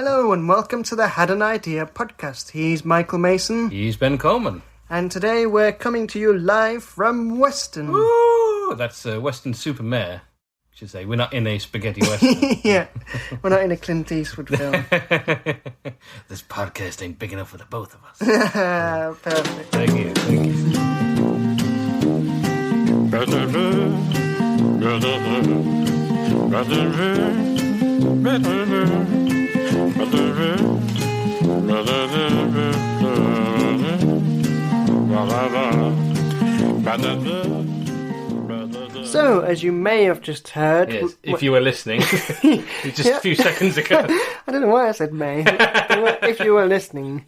Hello and welcome to the Had an Idea podcast. He's Michael Mason. He's Ben Coleman. And today we're coming to you live from Weston. Woo! That's Weston-Super-Mare. I should say, we're not in a spaghetti western. Yeah, we're not in a Clint Eastwood film. This podcast ain't big enough for the both of us. Perfect. Thank you. So, as you may have just heard... Yes, if you were listening, just a few seconds ago. I don't know why I said may. If you were listening,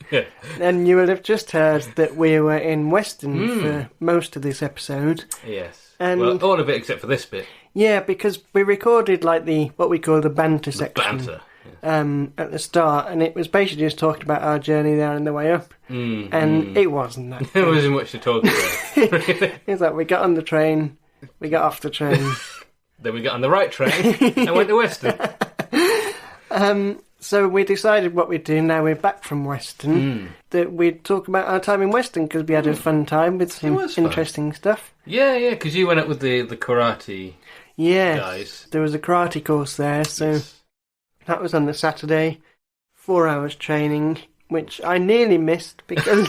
then you will have just heard that we were in Weston for most of this episode. Yes. And well, all of it except for this bit. Yeah, because we recorded like what we call the banter The section. banter. At the start, and it was basically just talking about our journey there and the way up, and it wasn't that. There wasn't much to talk about. It's like we got on the train, we got off the train, Then we got on the right train and went to Weston. So we decided what we'd do now we're back from Weston, that we'd talk about our time in Weston because we had a fun time with some interesting stuff. Yeah, because you went up with the karate guys. There was a karate course there, so that was on the Saturday, 4 hours training, which I nearly missed because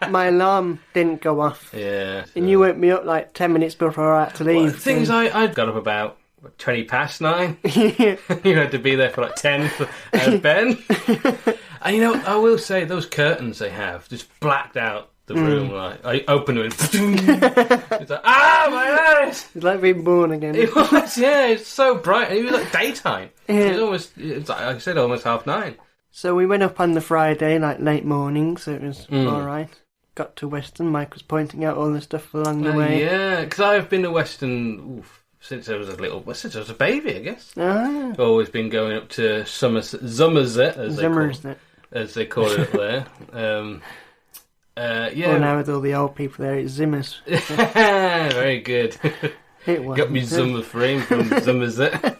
my alarm didn't go off. Yeah. And you woke me up like 10 minutes before I had to leave. Well, the thing is, I got up about 20 past 9. You had to be there for like 10 for Ben. And I will say, those curtains they have just blacked out the room. Like, I opened them and it's like, my eyes! It's like being born again. It was, yeah, it's so bright. It was like daytime. It was like I said, almost 9:30. So we went up on the Friday, like late morning, so it was alright. Got to Weston, Mike was pointing out all the stuff along the way. Yeah, because I've been to Weston since I was since I was a baby, I guess. Ah. Always been going up to Somerset, as they call it up there. Well, now with all the old people there, it's Zimmers. Very good. It was. Got me Zummer frame from Somerset.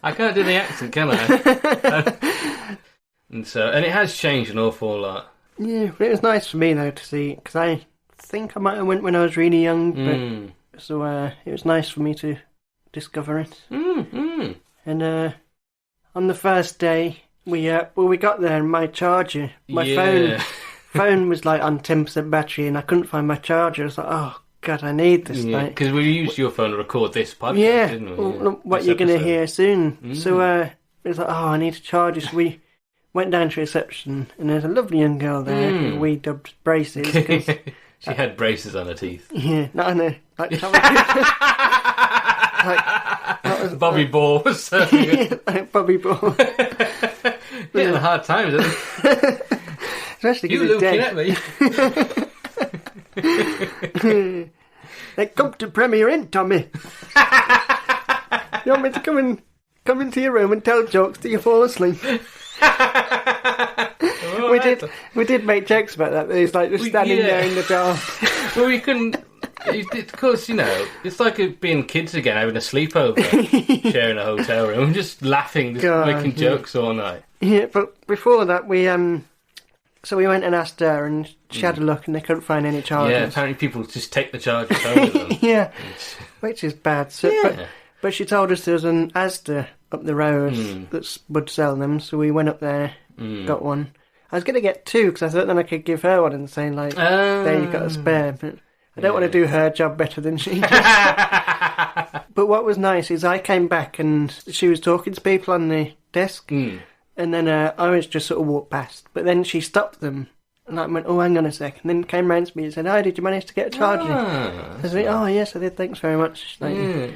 I can't do the accent, can I? And it has changed an awful lot. Yeah, but it was nice for me though to see, because I think I might have went when I was really young, but so it was nice for me to discover it. And on the first day, we got there and my charger, my phone was like on 10% battery, and I couldn't find my charger. I was like, oh God, I need this. Yeah, because we used your phone to record this podcast, didn't we? Well, what you're going to hear soon. So it was like, I need to charge this. We went down to reception, and there's a lovely young girl there who we dubbed Braces. She had braces on her teeth. Yeah, not on her. Like Bobby Ball was serving it. Like Bobby Ball. Getting a hard time, isn't it? Especially you looking at me. They come to Premier Inn, Tommy. You want me to come into your room and tell jokes till you fall asleep? We did make jokes about that. He's like just standing there in the dark. Well, we couldn't. Of course, it's like being kids again, having a sleepover, sharing a hotel room, just laughing, making jokes all night. Yeah, but before that, so we went and asked her, and she had a look, and they couldn't find any chargers. Yeah, apparently people just take the chargers home with them. Yeah, which is bad. So, but she told us there was an Asda up the road that would sell them, so we went up there, got one. I was going to get 2 because I thought then I could give her one and say, like, there you got a spare, but I don't want to do her job better than she did. But what was nice is I came back and she was talking to people on the desk, and then I was just sort of walked past, but then she stopped them. And I went, hang on a sec. And then came round to me and said, did you manage to get a charger? I said, yes, I did, thanks very much.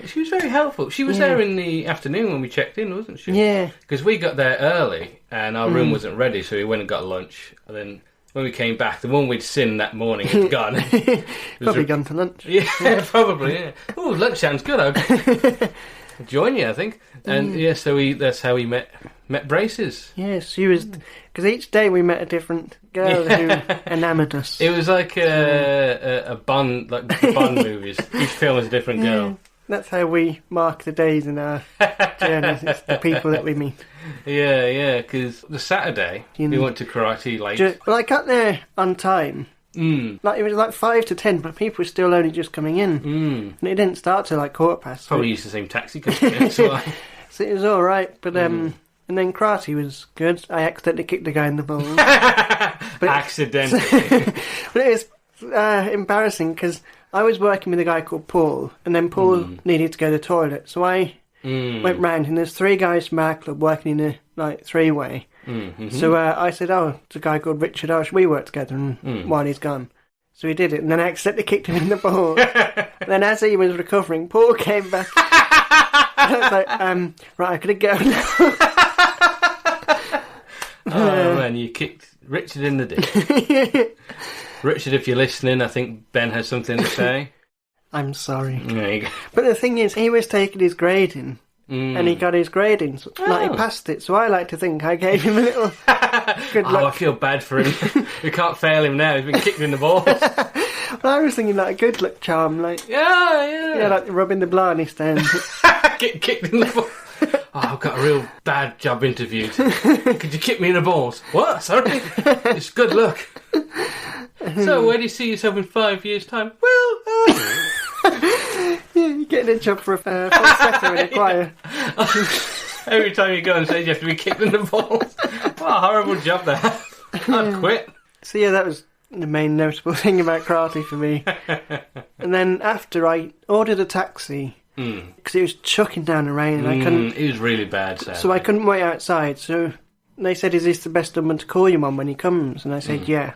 She was very helpful. She was there in the afternoon when we checked in, wasn't she? Yeah. Because we got there early and our room wasn't ready, so we went and got lunch. And then when we came back, the one we'd seen that morning had gone. Probably gone for lunch. Yeah, probably, yeah. Oh, lunch sounds good. I'll join you, I think. And so that's how we met Braces. Yes, she was... Because each day we met a different girl who enamoured us. It was like a Bond, like the Bond movies. Each film was a different girl. That's how we mark the days in our journeys. It's the people that we meet. Yeah, because the Saturday, we went to karate late. Well, I got there on time. Like, it was like 5 to 10, but people were still only just coming in. And it didn't start till like 1:15. Probably used the same taxi company. So it was alright, but and then karate was good. I accidentally kicked the guy in the balls. Accidentally. But it was embarrassing because I was working with a guy called Paul, and then Paul needed to go to the toilet, so I went round, and there's 3 guys from our club working in a 3-way. So I said, it's a guy called Richard, should we work together while he's gone? So he did it, and then I accidentally kicked him in the balls. Then as he was recovering, Paul came back. I was like, right, I could go now. Oh man, you kicked Richard in the dick. Richard, if you're listening, I think Ben has something to say. I'm sorry. There you go. But the thing is, he was taking his grading, and he got his grading, so, he passed it, so I like to think I gave him a little good luck. I feel bad for him. We can't fail him now, he's been kicked in the balls. Well, I was thinking like a good luck charm, like... Yeah, like rubbing the blarney stand. Get kicked in the balls. I've got a real bad job interview. Could you kick me in the balls? What? Sorry? It's good luck. So, where do you see yourself in 5 years' time? Well, yeah, you're getting a job for a falsetto in a choir. Every time you go on stage, you have to be kicked in the balls. What a horrible job that. I'd quit. So, yeah, that was the main notable thing about karate for me. And then after, I ordered a taxi. Because it was chucking down the rain and I couldn't... It was really bad, Sam. So I couldn't wait outside. So they said, is this the best number to call you on when he comes? And I said, yeah.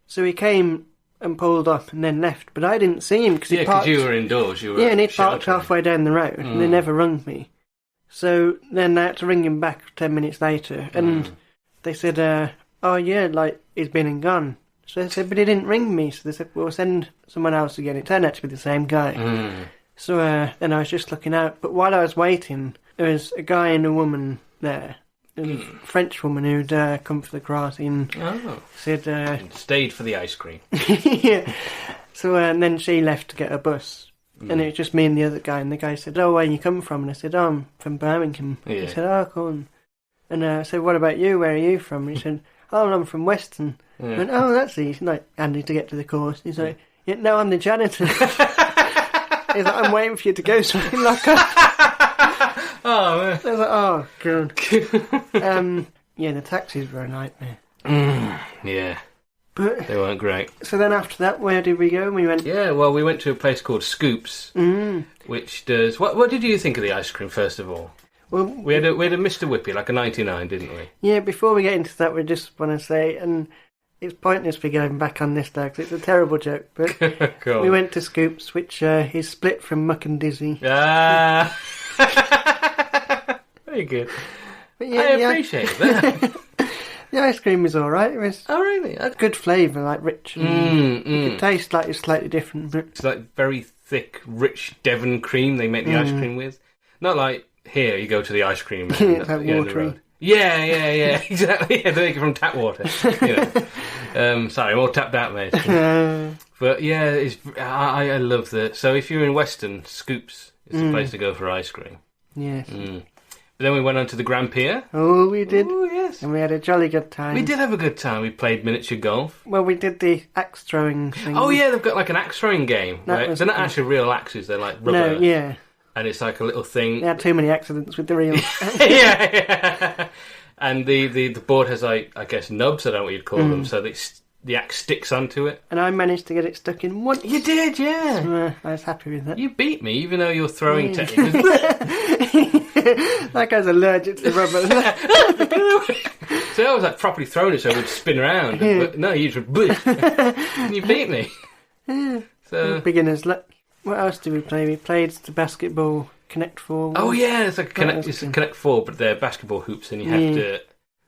So he came and pulled up and then left. But I didn't see him because he parked... Yeah, because you were indoors. And he parked halfway down the road and they never rung me. So then I had to ring him back 10 minutes later. And they said, he's been and gone. So I said, but he didn't ring me. So they said, we'll send someone else again. It turned out to be the same guy. So then I was just looking out, but while I was waiting, there was a guy and a woman there. A French woman who'd come for the karate and said... stayed for the ice cream. Yeah. So and then she left to get a bus. And it was just me and the other guy, and the guy said, where you come from? And I said, I'm from Birmingham. Yeah. He said, cool. And I said, what about you? Where are you from? And he said, I'm from Weston. Yeah. I went, that's easy. Like, handy to get to the course. He's like, no, I'm the janitor. He's like, I'm waiting for you to go so I can lock up. Oh, man. I was like, good. The taxis were a nightmare. Yeah. But they weren't great. So then after that, where did we go? We went... Yeah, well, we went to a place called Scoops, which does... What did you think of the ice cream, first of all? Well, we had a Mr. Whippy, like a 99, didn't we? Yeah, before we get into that, we just want to say... and it's pointless for going back on this now, because it's a terrible joke, but cool. We went to Scoops, which is split from Muck and Dizzy. Very good. But yeah, I appreciate that. The ice cream was alright. It was really? Good flavour, like rich. And it tastes like it's slightly different. But... It's like very thick, rich Devon cream they make the ice cream with. Not like here, you go to the ice cream. It's like watery. Yeah, exactly. Yeah, they make it from tap water. Sorry, I'm all tapped out, mate. But yeah, I love that. So if you're in Weston, Scoops is the place to go for ice cream. Yes. But then we went on to the Grand Pier. Oh, we did. Oh, yes. And we had a jolly good time. We did have a good time. We played miniature golf. Well, we did the axe throwing thing. Oh, yeah, they've got like an axe throwing game. Right? They're not actually real axes, they're like rubber. No, yeah. And it's like a little thing. They had too many accidents with the real. Yeah. And the board has, like, I guess, nubs, I don't know what you'd call them, so the axe sticks onto it. And I managed to get it stuck in once. You did, yeah. So, I was happy with that. You beat me, even though your throwing technique was... That guy's allergic to rubber. So I was like properly throwing it so it would spin around. Yeah. But no, you just... You beat me. Yeah. So... Beginner's luck. What else did we play? We played the basketball Connect 4. Oh yeah, it's like a Connect 4, but they're basketball hoops, and you have to.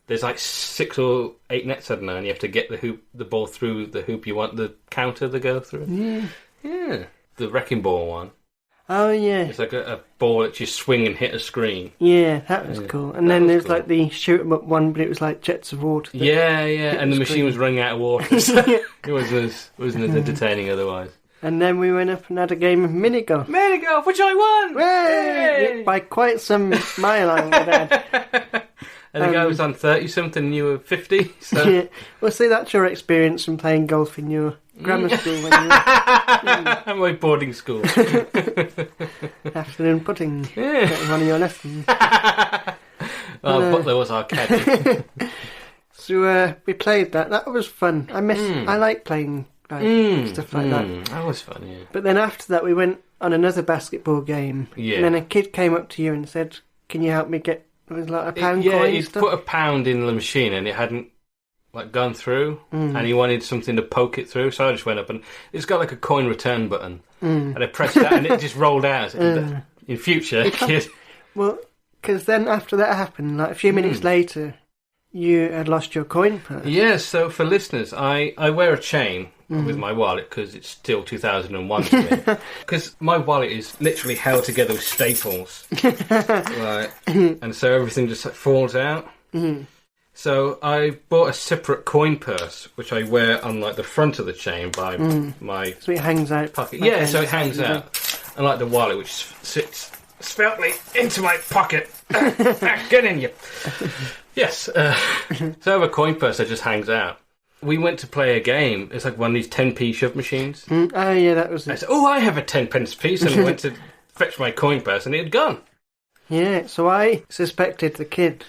There's like 6 or 8 nets, I don't know, and you have to get the ball through the hoop you want the counter to go through. Yeah. The wrecking ball one. Oh yeah. It's like a ball that you swing and hit a screen. Yeah, that was cool. And then there's like the shoot 'em up one, but it was like jets of water. Yeah, and the machine was running out of water. So it wasn't as entertaining otherwise. And then we went up and had a game of mini golf. Mini golf, which I won! Yay! By quite some mile, I would add. I think I was on 30-something and you were 50. So. Yeah. Well, see, that's your experience from playing golf in your grammar school. When you were, my boarding school. afternoon putting. Yeah. That was one of your lessons. Butler was our caddy. So we played that. That was fun. I like playing stuff like that. That was fun, yeah. But then after that, we went on another basketball game. Yeah. And then a kid came up to you and said, "Can you help me get?" It was like a pound coin. Yeah, he stuff. put a pound in the machine and it hadn't gone through, and he wanted something to poke it through. So I just went up and it's got like a coin return button, and I pressed that and it just rolled out. In future, kid. Well, because then after that happened, like a few minutes later, you had lost your coin purse. Yeah. So for listeners, I wear a chain with my wallet because it's still 2001 to me. Because my wallet is literally held together with staples, and so everything just falls out. So I bought a separate coin purse, which I wear on like the front of the chain by my So it hangs out. pocket. Yeah, so it hangs out, unlike the wallet, which sits sveltly into my pocket. Get in, you. Yes. So I have a coin purse that just hangs out. We went to play a game. It's like one of these 10p shove machines. Oh, yeah, that was it. I said, I have a 10 pence piece, and went to fetch my coin purse, and it had gone. Yeah, so I suspected the kid.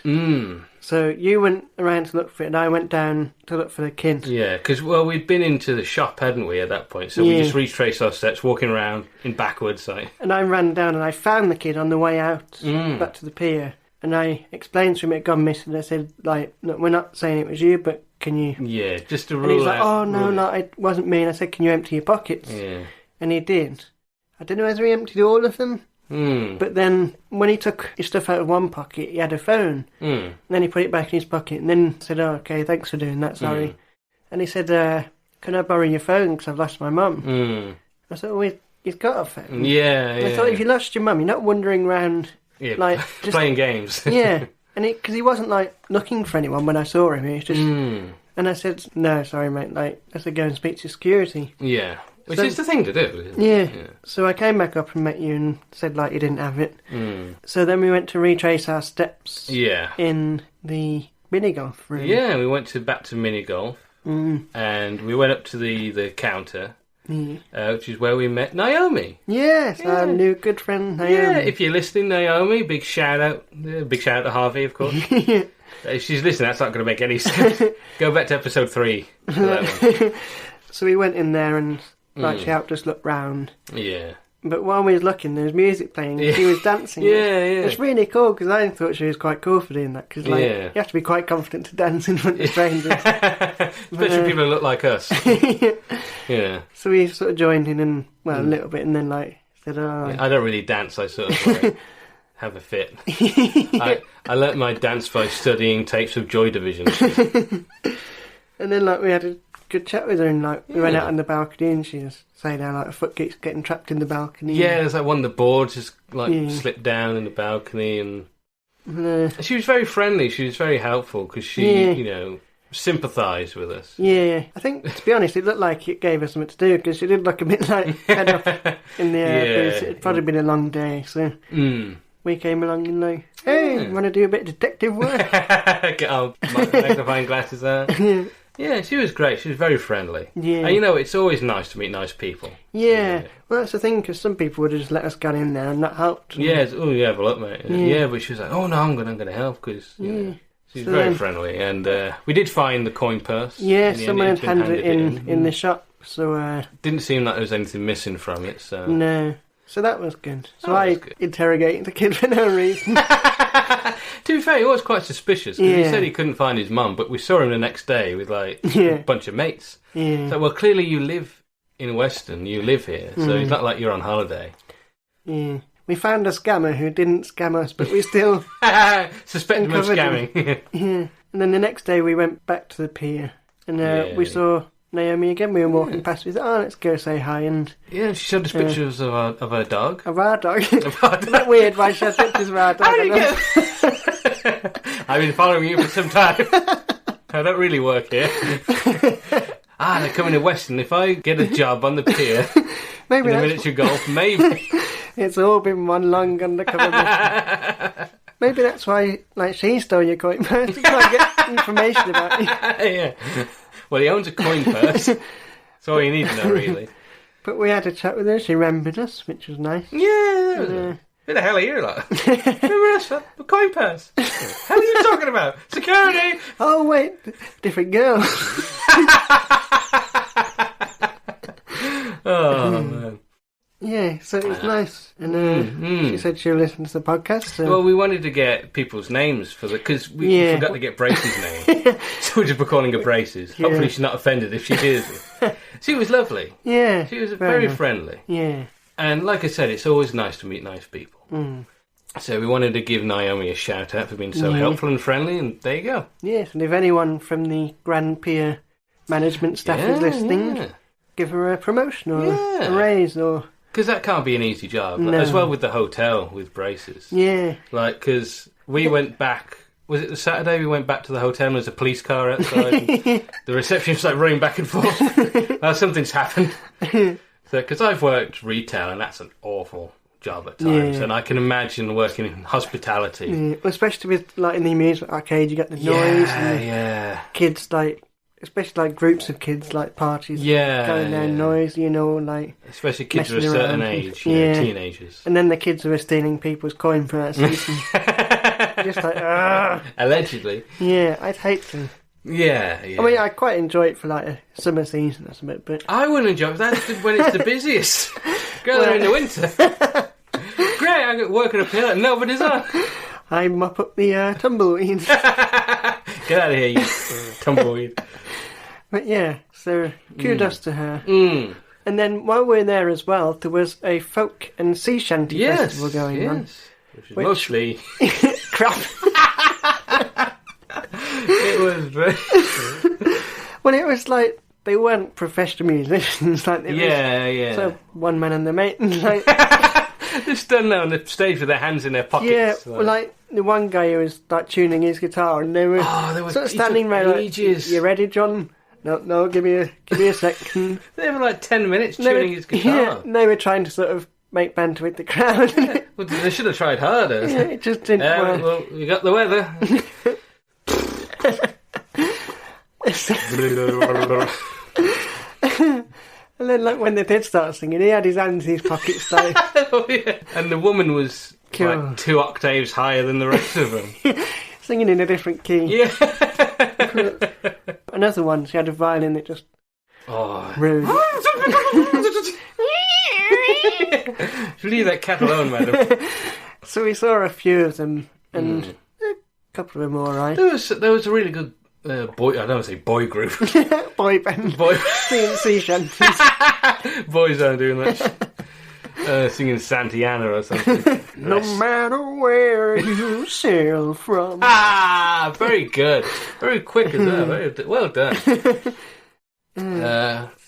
So you went around to look for it, and I went down to look for the kid. Yeah, because, we'd been into the shop, hadn't we, at that point? So we just retraced our steps, walking around in backwards. And I ran down, and I found the kid on the way out, back to the pier. And I explained to him it had gone missing. I said, look, we're not saying it was you, but can you... Yeah, just to rule out... And he was like, no, it wasn't me. And I said, can you empty your pockets? Yeah. And he did. I don't know whether he emptied all of them. But then when he took his stuff out of one pocket, he had a phone. And then he put it back in his pocket and then said, okay, thanks for doing that, sorry. And he said, can I borrow your phone because I've lost my mum? I said, he's got a phone. Yeah, I thought, if you lost your mum, you're not wandering around... Yeah, like just playing games. Yeah, and because he wasn't like looking for anyone when I saw him. He was just, and I said, "No, sorry, mate. Like, I said, go and speak to security." Yeah, which is the thing to do. Yeah. So I came back up and met you and said like you didn't have it. So then we went to retrace our steps. Yeah. In the mini golf room. Yeah, we went back to mini golf, and we went up to the counter. Which is where we met Naomi. Yes, our new good friend Naomi. Yeah, if you're listening, Naomi, big shout out. Big shout out to Harvey, of course. If she's listening, that's not going to make any sense. Go back to episode 3. So we went in there and she helped us look round. Yeah. But while we was looking, there was music playing and she was dancing. Yeah. It's really cool because I thought she was quite cool for doing that because you have to be quite confident to dance in front of strangers. Especially people who look like us. Yeah. So we sort of joined in and, a little bit and then said, I don't really dance, I sort of have a fit. I learnt my dance by studying tapes of Joy Division. And then we had a good chat with her and we went out on the balcony and she was saying how her foot keeps getting trapped in the balcony. Yeah, there's one of the boards just slipped down in the balcony and she was very friendly, she was very helpful because she, sympathised with us. Yeah, I think, to be honest, it looked like it gave her something to do because she did look a bit head up in the air because it'd probably been a long day, so we came along and hey, you want to do a bit of detective work? Get our magnifying glasses out. Yeah, she was great. She was very friendly. Yeah. And it's always nice to meet nice people. Yeah. Well, that's the thing, because some people would have just let us get in there and not helped. Yeah, have a look, mate. Yeah, but she was like, no, I'm going to help, because she's very friendly. And we did find the coin purse. Yeah, someone had handed it in the shop, so... Didn't seem like there was anything missing from it, so... No. So that was good. So I interrogated the kid for no reason. To be fair, he was quite suspicious because he said he couldn't find his mum, but we saw him the next day with a bunch of mates. Yeah. So, clearly you live in Weston, you live here, so it's not like you're on holiday. Yeah. We found a scammer who didn't scam us, but we still... suspect him of scamming. Yeah. And then the next day we went back to the pier and we saw... Naomi again, we were walking past, we thought, let's go say hi, and... Yeah, she showed us pictures of her dog. Of our dog? Isn't that weird why she had pictures of our dog? How do you get... I've been following you for some time. I don't really work here. they're coming to Weston. If I get a job on the pier Maybe in a miniature golf, maybe. It's all been one long undercover mission. Maybe that's why, like, she stole your coin purse to try and get information about you. Yeah. Well, he owns a coin purse. That's all you need to know, really. But we had a chat with her. She remembered us, which was nice. Yeah. Who the hell are you, like? Remember us? A coin purse. How are you talking about? Security! Oh, wait. Different girl. Oh, man. Yeah, so it was nice. And she said she'll listen to the podcast. So. Well, we wanted to get people's names for because we forgot to get Brace's name. So we're just calling her Braces. Yeah. Hopefully she's not offended if she is. She was lovely. Yeah. She was very friendly. Yeah. And like I said, it's always nice to meet nice people. So we wanted to give Naomi a shout out for being so helpful and friendly, and there you go. Yes, and if anyone from the Grand Pier management staff is listening, give her a promotion or a raise or... Because that can't be an easy job. No. As well with the hotel, with Braces. Yeah. Like, because we went back... Was it the Saturday we went back to the hotel and there was a police car outside? And the receptionist was like running back and forth. Something's happened. Because I've worked retail and that's an awful job at times. And I can imagine working in hospitality. Yeah. Well, especially with, like, in the amusement arcade, you get the noise. And kids, like... Especially like groups of kids, like parties, going down noise, you know, like... Especially kids of a certain age, teenagers. And then the kids who are stealing people's coin purses. Just like, Allegedly. Yeah, I'd hate to. Yeah. I mean, I quite enjoy it for like a summer season or something, but... I wouldn't enjoy it. That's when it's the busiest. Go there in the winter. Great, I get working up here, nobody's on. I mop up the tumbleweeds. Get out of here, you tumbleweed. But yeah, so kudos to her. And then while we were there as well, there was a folk and sea shanty festival going on. Which mostly... crap. It was very... Well, it was like, they weren't professional musicians. Like was, So one man and the mate, and like... They're standing there on the stage with their hands in their pockets. Yeah, well, like the one guy who was like tuning his guitar, and they were sort of standing around like, "You ready, John? No, give me a second." They were like 10 minutes tuning his guitar. Yeah, and they were trying to sort of make banter with the crowd. Well, they should have tried harder. Yeah, it just didn't work. Well, you got the weather. And then, like, when they did start singing, he had his hands in his pockets, like... And the woman was like 2 octaves higher than the rest of them. Singing in a different key. Yeah. Another one, she had a violin that just... Rude. Leave that cat alone, madam. So we saw a few of them, and a couple of them were alright. There was a really good... boy, I don't want to say boy group. Boy band. Sea shanties. Boys aren't doing that. Singing Santiana or something. No matter where you sail from. Very good. Very quick as well. Very well done.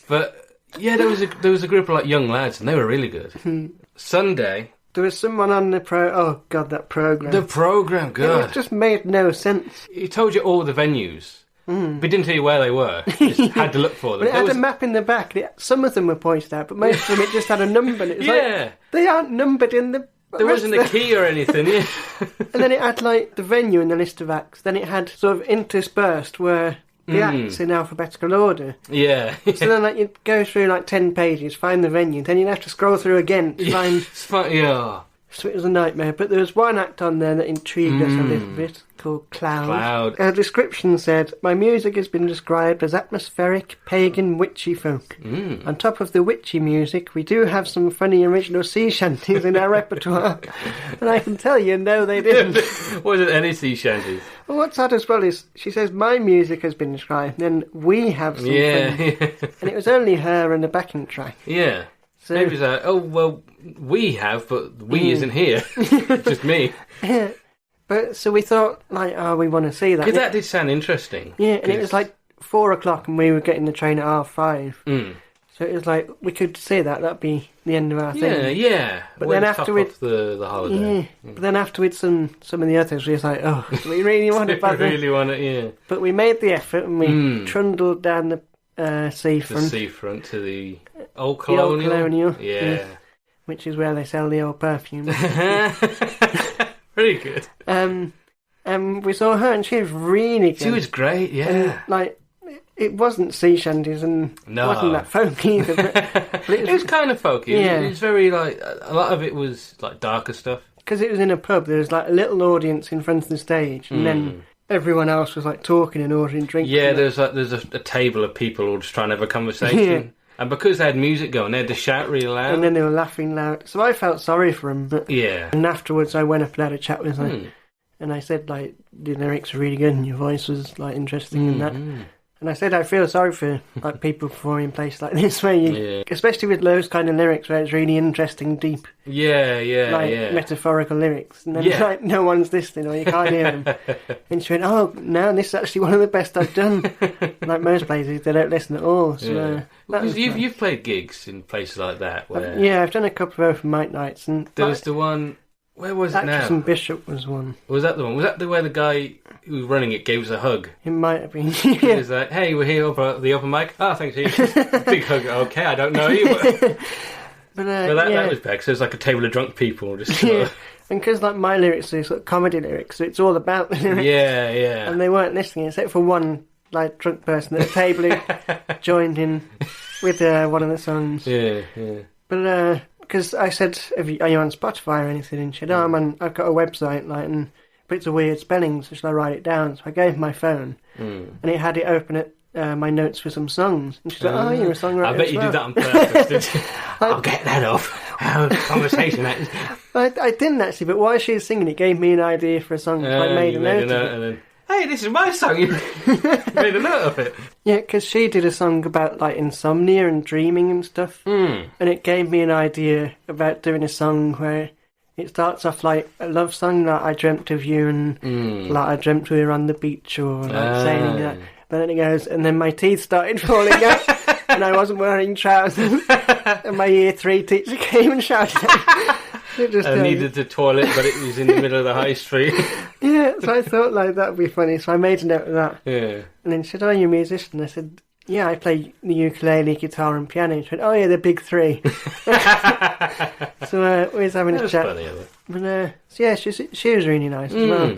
But yeah, there was a group of like young lads, and they were really good. Sunday. There was someone on the oh god, that programme. The programme, good. It just made no sense. He told you all the venues, but didn't tell you where they were. You just had to look for them. But it had a map in the back. Some of them were pointed out, but most of them it just had a number. And it was like, they aren't numbered in the... There wasn't a key or anything, yeah. And then it had like the venue and the list of acts. Then it had sort of interspersed where... The acts in alphabetical order. Yeah. So then, like, you'd go through, like, 10 pages, find the venue, then you'd have to scroll through again to find... Yeah. So it was a nightmare. But there was one act on there that intrigued us a little bit, called Cloud. Our description said, "My music has been described as atmospheric, pagan, witchy folk. On top of the witchy music, we do have some funny original sea shanties in our repertoire." And I can tell you, no, they didn't. Wasn't any sea shanties. Well, what's odd as well is, she says, "My music has been described, then we have some funny." And it was only her and the backing track. Yeah. So, maybe it's like, oh, well, we have, but we isn't here. Just me. Yeah. But, so we thought, like, we want to see that. Because that did sound interesting. Yeah, and it was like 4 o'clock and we were getting the train at 5:30. So it was like, we could see that. That'd be the end of our thing. Yeah. But then afterwards... the holiday. But then afterwards, some of the others, we was like, oh, we really want it. We really want it, yeah. But we made the effort and we trundled down the seafront. The seafront to the old colonial. The old colonial. Yeah. Which is where they sell the old perfume. Pretty good. We saw her and she was really good. She was great, yeah. And, like, it wasn't sea shanties and it wasn't that folk either. But it was kind of folky. Yeah. It was very, like, a lot of it was, like, darker stuff. Because it was in a pub, there was, like, a little audience in front of the stage, and then everyone else was, like, talking and ordering drinks. Yeah, there's a table of people all just trying to have a conversation. Yeah. And because they had music going, they had to shout really loud. And then they were laughing loud. So I felt sorry for them. But And afterwards I went up and had a chat with them. And I said, like, the lyrics were really good and your voice was, like, interesting and that. And I said I feel sorry for, like, people performing in places like this where you... Especially with those kind of lyrics where it's really interesting, deep... metaphorical lyrics. And then, like, no one's listening or you can't hear them. And she went, oh, no, this is actually one of the best I've done. Like most places, they don't listen at all. So, because you've played gigs in places like that where... I've done a couple of open mic nights. And there was the one... Where was it now? Actress and Bishop was one. Was that the one? Was that where the guy who was running it gave us a hug? It might have been. He was like, hey, we're here for the open mic. Oh, thanks. Big hug. Okay, I don't know you. But that was bad, because there was like a table of drunk people. Just And because like my lyrics are sort of comedy lyrics, so it's all about the lyrics. Yeah. And they weren't listening, except for one like drunk person at the table who joined in with one of the songs. Yeah. But... because I said, are you on Spotify or anything? And she said, oh, I've got a website, like, but it's a weird spelling, so should I write it down? So I gave her my phone, and it had it open at my notes for some songs. And she's like, oh, you're a songwriter. I bet you did that on purpose, didn't you? I'll get that off. How conversation that is. I didn't actually, but while she was singing, it gave me an idea for a song, so I made a note of it. And then, hey, this is my song. You made a note of it. Yeah, because she did a song about like insomnia and dreaming and stuff, and it gave me an idea about doing a song where it starts off like a love song, like I dreamt of you and like I dreamt we were on the beach or like saying that. But then it goes, and then my teeth started falling out, and I wasn't wearing trousers, and my year 3 teacher came and shouted at me. I needed the toilet, but it was in the middle of the high street. Yeah, so I thought like that would be funny, so I made a note of that. Yeah. And then she said, oh, you're a musician? I said, yeah, I play the ukulele, guitar and piano. And she went, oh yeah, the big 3. So we was having a chat. Funny, but so yeah, she was really nice as well.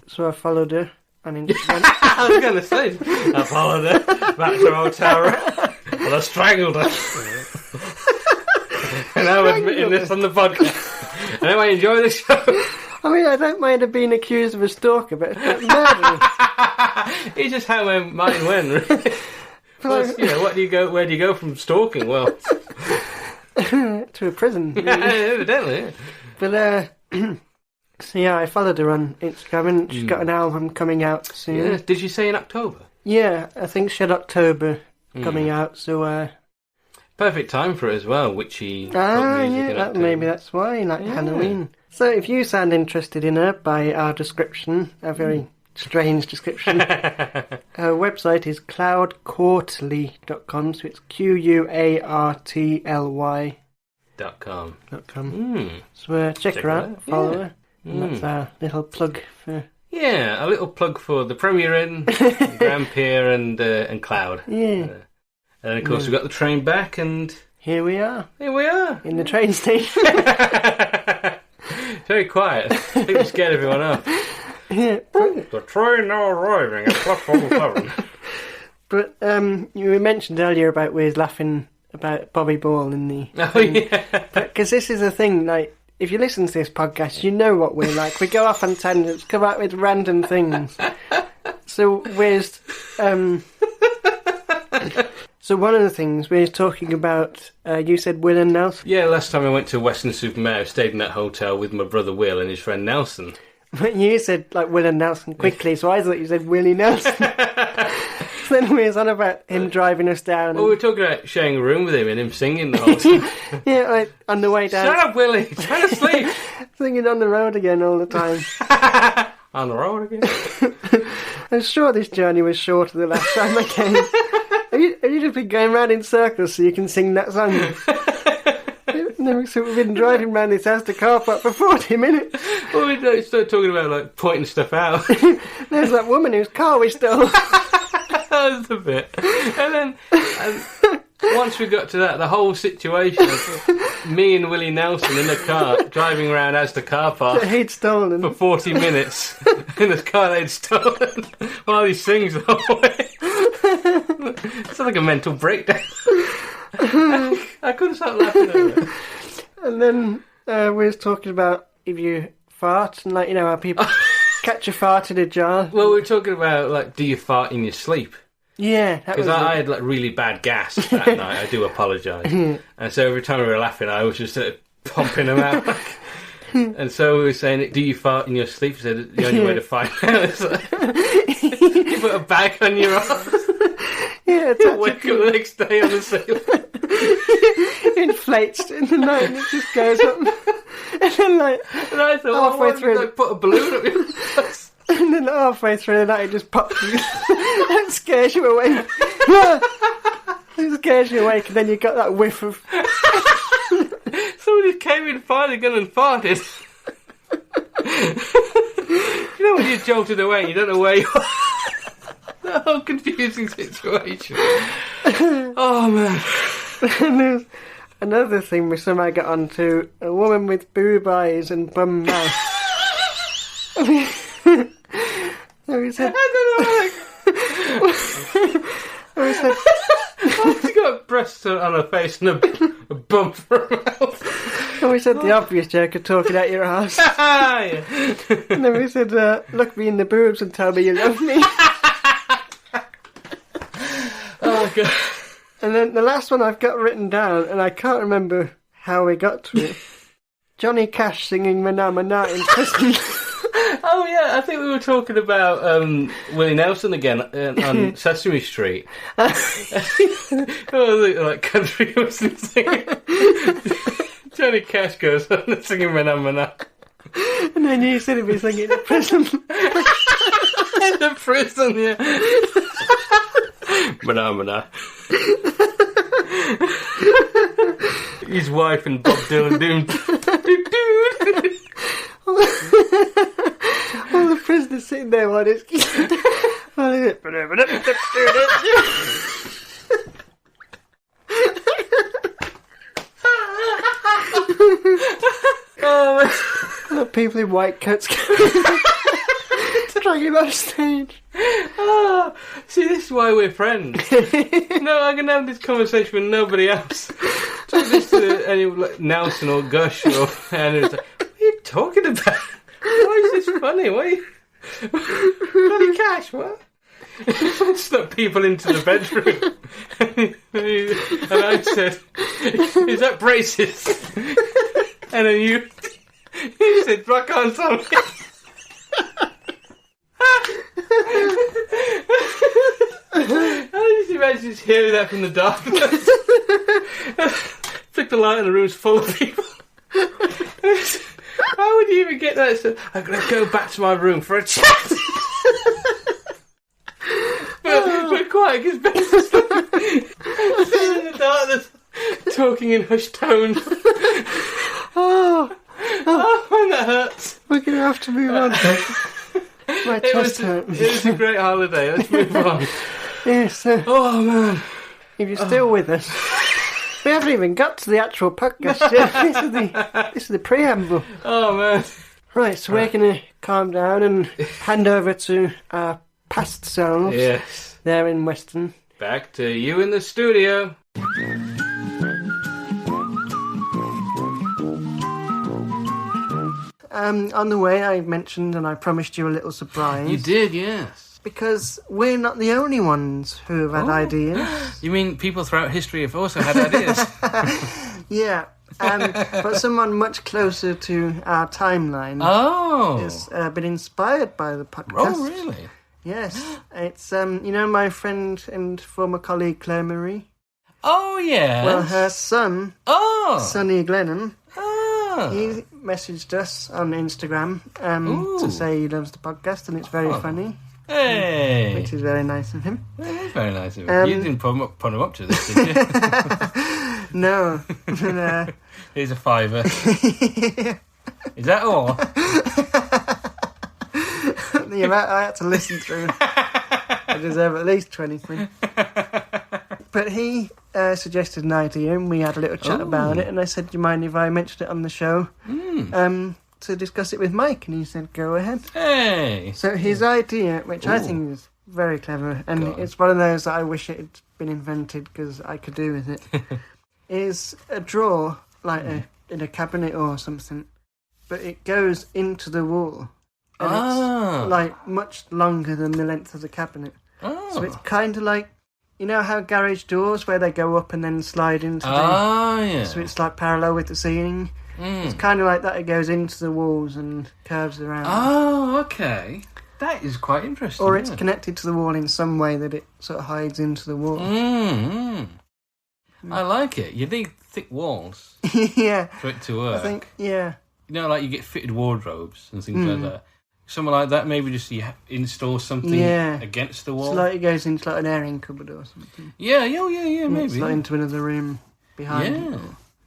So I followed her on Instagram. I was going to say, I followed her back to her hotel room, and I strangled her. And I'm admitting this on the podcast. And I enjoy the show. I mean, I don't mind her being accused of a stalker, but murder. It's just how my mind went, really. Plus, where do you go from stalking? Well, to a prison. Evidently. Yeah. But so yeah, I followed her on Instagram, and she's got an album coming out soon. Yeah. Did you say in October? Yeah, I think she had October coming out. So perfect time for it as well. Witchy. Maybe that's why, like Halloween. So if you sound interested in her by our description, a very strange description, her website is cloudquarterly.com, so it's QUARTLY.com. So check her out, follow her. And that's our little plug for... Yeah, a little plug for the Premier Inn, Grand Pier and Cloud. Yeah. And of course we've got the train back and... Here we are. In the train station. Very quiet. I think we scared everyone off. Yeah. The train now arriving at platform 7. But you mentioned earlier about we was laughing about Bobby Ball in the... Oh, yeah. Because this is the thing, like, if you listen to this podcast, you know what we're like. We go off on tangents, come out with random things. So where's... So one of the things we were talking about, you said Will and Nelson? Yeah, last time I went to Weston-Super-Mare, I stayed in that hotel with my brother Will and his friend Nelson. But you said, like, Will and Nelson quickly, so I thought you said Willie Nelson. So then we was on about him driving us down. Well, we were talking about sharing a room with him and him singing the whole time. Yeah, like, on the way down. Shut up, Willie! Trying to sleep! Singing on the road again all the time. On the road again? I'm sure this journey was shorter the last time I came. Have you just been going round in circles so you can sing that song? No, so we've been driving round this house to car park for 40 minutes. Well, we started talking about, like, pointing stuff out. There's that woman whose car we stole. Oh, was the bit. And then once we got to that, the whole situation of me and Willie Nelson in the car driving around Asda car park that he'd stolen for 40 minutes in the car they'd stolen while he sings the whole way. It's like a mental breakdown. I couldn't stop laughing at it. And then we was talking about if you fart and, like, you know how people catch a fart in a jar. Well, we were talking about, like, do you fart in your sleep? Yeah, because I had like really bad gas that night. I do apologise. And so every time we were laughing, I was just pumping them out. And so we were saying, do you fart in your sleep? He said, the only way to find out is like, you put a bag on your arms. Yeah, wake up the next day on the ceiling. Inflates in the night and it just goes up. And then, like, and I thought, halfway through, like, put a balloon up your face. And then halfway through the night, it just pops you. It scares you awake. It scares you awake, and then you got that whiff of. Somebody came in, fired a gun, and farted. You know when you're jolted away, and you don't know where you are. The whole confusing situation. Oh man. And there's another thing we somehow got onto: a woman with boob eyes and bum mouth. So we said, I don't know. We said, she's got breasts on her face and a bump for her mouth. And we said the obvious joke of talking out your ass. Yeah. And then we said, look me in the boobs and tell me you love me. Oh god. And then the last one I've got written down, and I can't remember how we got to it. Johnny Cash singing Mana Mana in prison. Oh yeah, I think we were talking about Willie Nelson again on Sesame Street. Like country Western singing. Johnny Cash goes on singing Mana Mana. And then you said he'd be singing in the prison. In the prison, yeah. Mana Mana. His wife and Bob Dylan doomed. All the prisoners sitting there while it's... People in white coats dragging him off stage. Oh, see, this is why we're friends. No, I can have this conversation with nobody else. Talk this to any like Nelson or Gush or and it's like, what are you talking about? Why is this funny? Why? Bloody Cash? What? Snuck people into the bedroom, and I said, "Is that braces?" And then you said, "Rock on, Tommy." I just imagine just hearing that from the darkness. Flick the light and the room's full of people. How would you even get that? So, I'm going to go back to my room for a chat. but quiet, because Ben's just in the darkness, talking in hushed tones. Oh, man, that hurts. We're going to have to move on. My chest hurts. It was a great holiday. Let's move on. Yes. Oh, man. If you're still with us. We haven't even got to the actual podcast yet. This is the preamble. Oh, man. Right, so we're going to calm down and hand over to our past selves. Yes. There in Weston. Back to you in the studio. On the way, I mentioned and I promised you a little surprise. You did, yes. Because we're not the only ones who have had ideas. You mean people throughout history have also had ideas? Yeah. But someone much closer to our timeline has been inspired by the podcast. Oh, really? Yes. It's, you know my friend and former colleague Claire Marie? Oh, yes. Well, her son, Sonny Glennon, he messaged us on Instagram to say he loves the podcast and it's very funny. Hey! Which is very nice of him. It is very nice of him. You didn't put him up to this, did you? No. Here's a £5. Is that all? The amount I had to listen through. deserve at least 20 quid. But he suggested an idea, and we had a little chat about it, and I said, do you mind if I mentioned it on the show? To discuss it with Mike, and he said, go ahead. Hey! So his idea, which I think is very clever, and it's one of those that I wish it had been invented because I could do with it, is a drawer, like in a cabinet or something, but it goes into the wall. And it's like much longer than the length of the cabinet. So it's kind of like, you know how garage doors where they go up and then slide into the... So it's like parallel with the ceiling. It's kind of like that. It goes into the walls and curves around. Oh, okay. That is quite interesting. Or it's connected to the wall in some way that it sort of hides into the wall. I like it. You need thick walls yeah. for it to work. I think, yeah. You know, like you get fitted wardrobes and things like that. Something like that, maybe just you install something against the wall. So like it goes into like an airing cupboard or something. Yeah, maybe. It's like into another room behind it.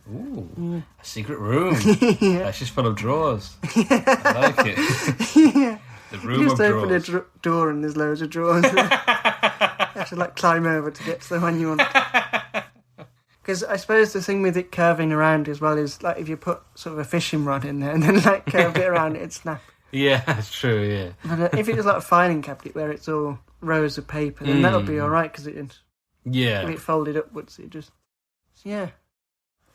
Ooh, a secret room. That's just full of drawers. I like it. The room of drawers. You just open a door and there's loads of drawers. You have to like climb over to get to the one you want. Because I suppose the thing with it curving around as well is like if you put sort of a fishing rod in there and then like curve it around, it'd snap. Yeah, that's true, yeah. But if it was like a filing cabinet where it's all rows of paper, then that would be alright because if it folded upwards, it just... Yeah.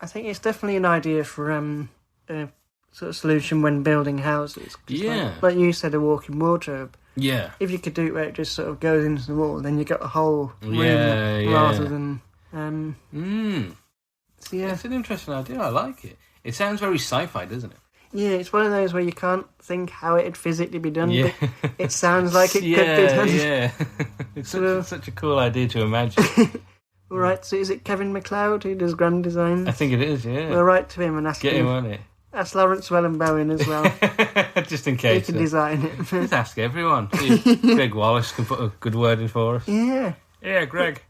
I think it's definitely an idea for a sort of solution when building houses. Like you said, a walk-in wardrobe. Yeah. If you could do it where it just sort of goes into the wall, then you got a whole room rather than... So yeah. It's an interesting idea. I like it. It sounds very sci-fi, doesn't it? Yeah, it's one of those where you can't think how it'd physically be done, but it sounds like it could be done. Yeah, it's such a cool idea to imagine. All right, so is it Kevin MacLeod who does grand designs? I think it is, yeah. We'll write to him and ask him on it. Ask Lawrence Wellenbowen as well. Just in case. He can design it. Just ask everyone. Greg Wallace can put a good word in for us. Yeah. Yeah, Greg.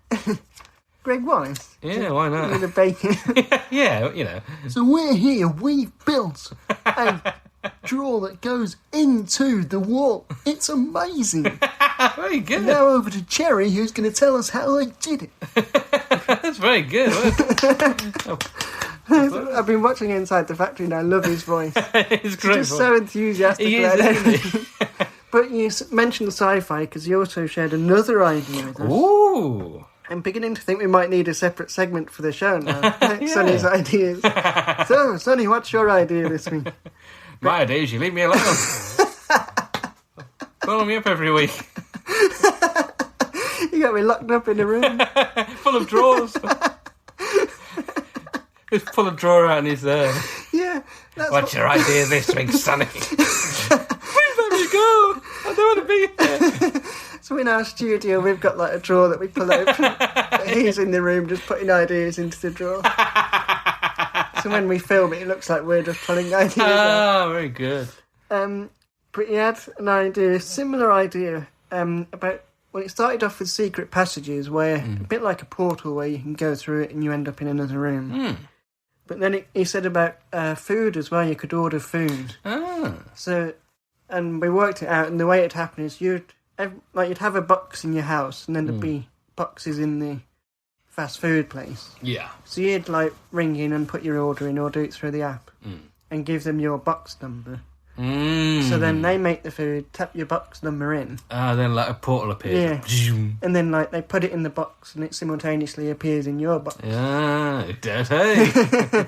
Greg Wallace? Yeah, why not? With a bacon. Yeah, you know. So we've built a drawer that goes into the wall. It's amazing. Very good. Now over to Cherry, who's going to tell us how they did it. That's very good. I've been watching Inside the Factory and I love his voice. It's great. He's just so enthusiastic. He is, isn't he? But you mentioned sci-fi because you also shared another idea with us. Ooh. I'm beginning to think we might need a separate segment for the show now. Sonny's ideas. So, Sonny, what's your idea this week? My idea is you leave me alone. Follow me up every week. You got me locked up in a room. Full of drawers. He's pull a drawer out and he's there. Yeah. What's your idea this week, Sonny? Please let me go. I don't want to be here. So in our studio, we've got like a drawer that we pull open. He's in the room just putting ideas into the drawer. So when we film it, it looks like we're just pulling ideas out. Very good. But he had an idea, a similar idea, about... Well, it started off with secret passages where, a bit like a portal where you can go through it and you end up in another room. But then he said about food as well, you could order food. So, and we worked it out, and the way it happened is you'd have a box in your house, and then there'd be boxes in the fast food place. Yeah. So you'd ring in and put your order in, or do it through the app, and give them your box number. So then they make the food, tap your box number in. Then a portal appears. Yeah. And then they put it in the box and it simultaneously appears in your box. Yeah, dirty.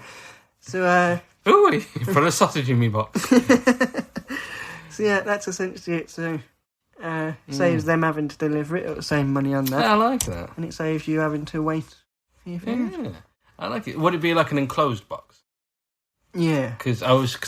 So, ooh, you put a sausage in me box. So yeah, that's essentially it. So, saves them having to deliver it, it'll save money on that. Yeah, I like that. And it saves you having to wait for your food. Yeah, I like it. Would it be like an enclosed box? Yeah, because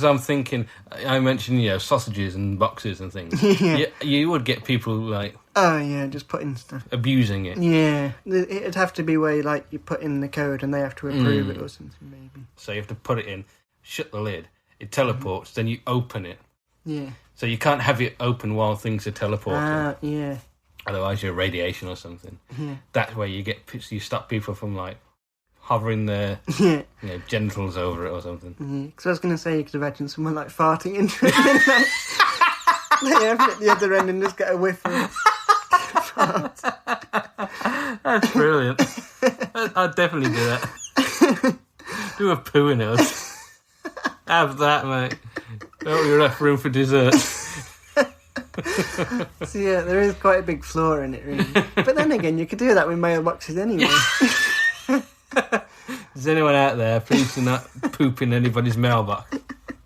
I'm thinking. I mentioned sausages and boxes and things. Yeah, you would get people just putting stuff, abusing it. Yeah, it'd have to be where you put in the code and they have to approve it or something maybe. So you have to put it in, shut the lid, it teleports, then you open it. Yeah. So you can't have it open while things are teleporting. Yeah. Otherwise, you're radiation or something. Yeah. That way, you stop people from hovering their genitals over it or something. Because I was going to say you could imagine someone farting into it and they have it at the other end and just get a whiff of it. start. That's brilliant. I'd definitely do that. Do a poo in us. Have that, mate. Don't be enough room for dessert. So yeah, there is quite a big flaw in it, really. But then again, you could do that with mailboxes anyway. Is anyone out there, please do not poop in anybody's mailbox.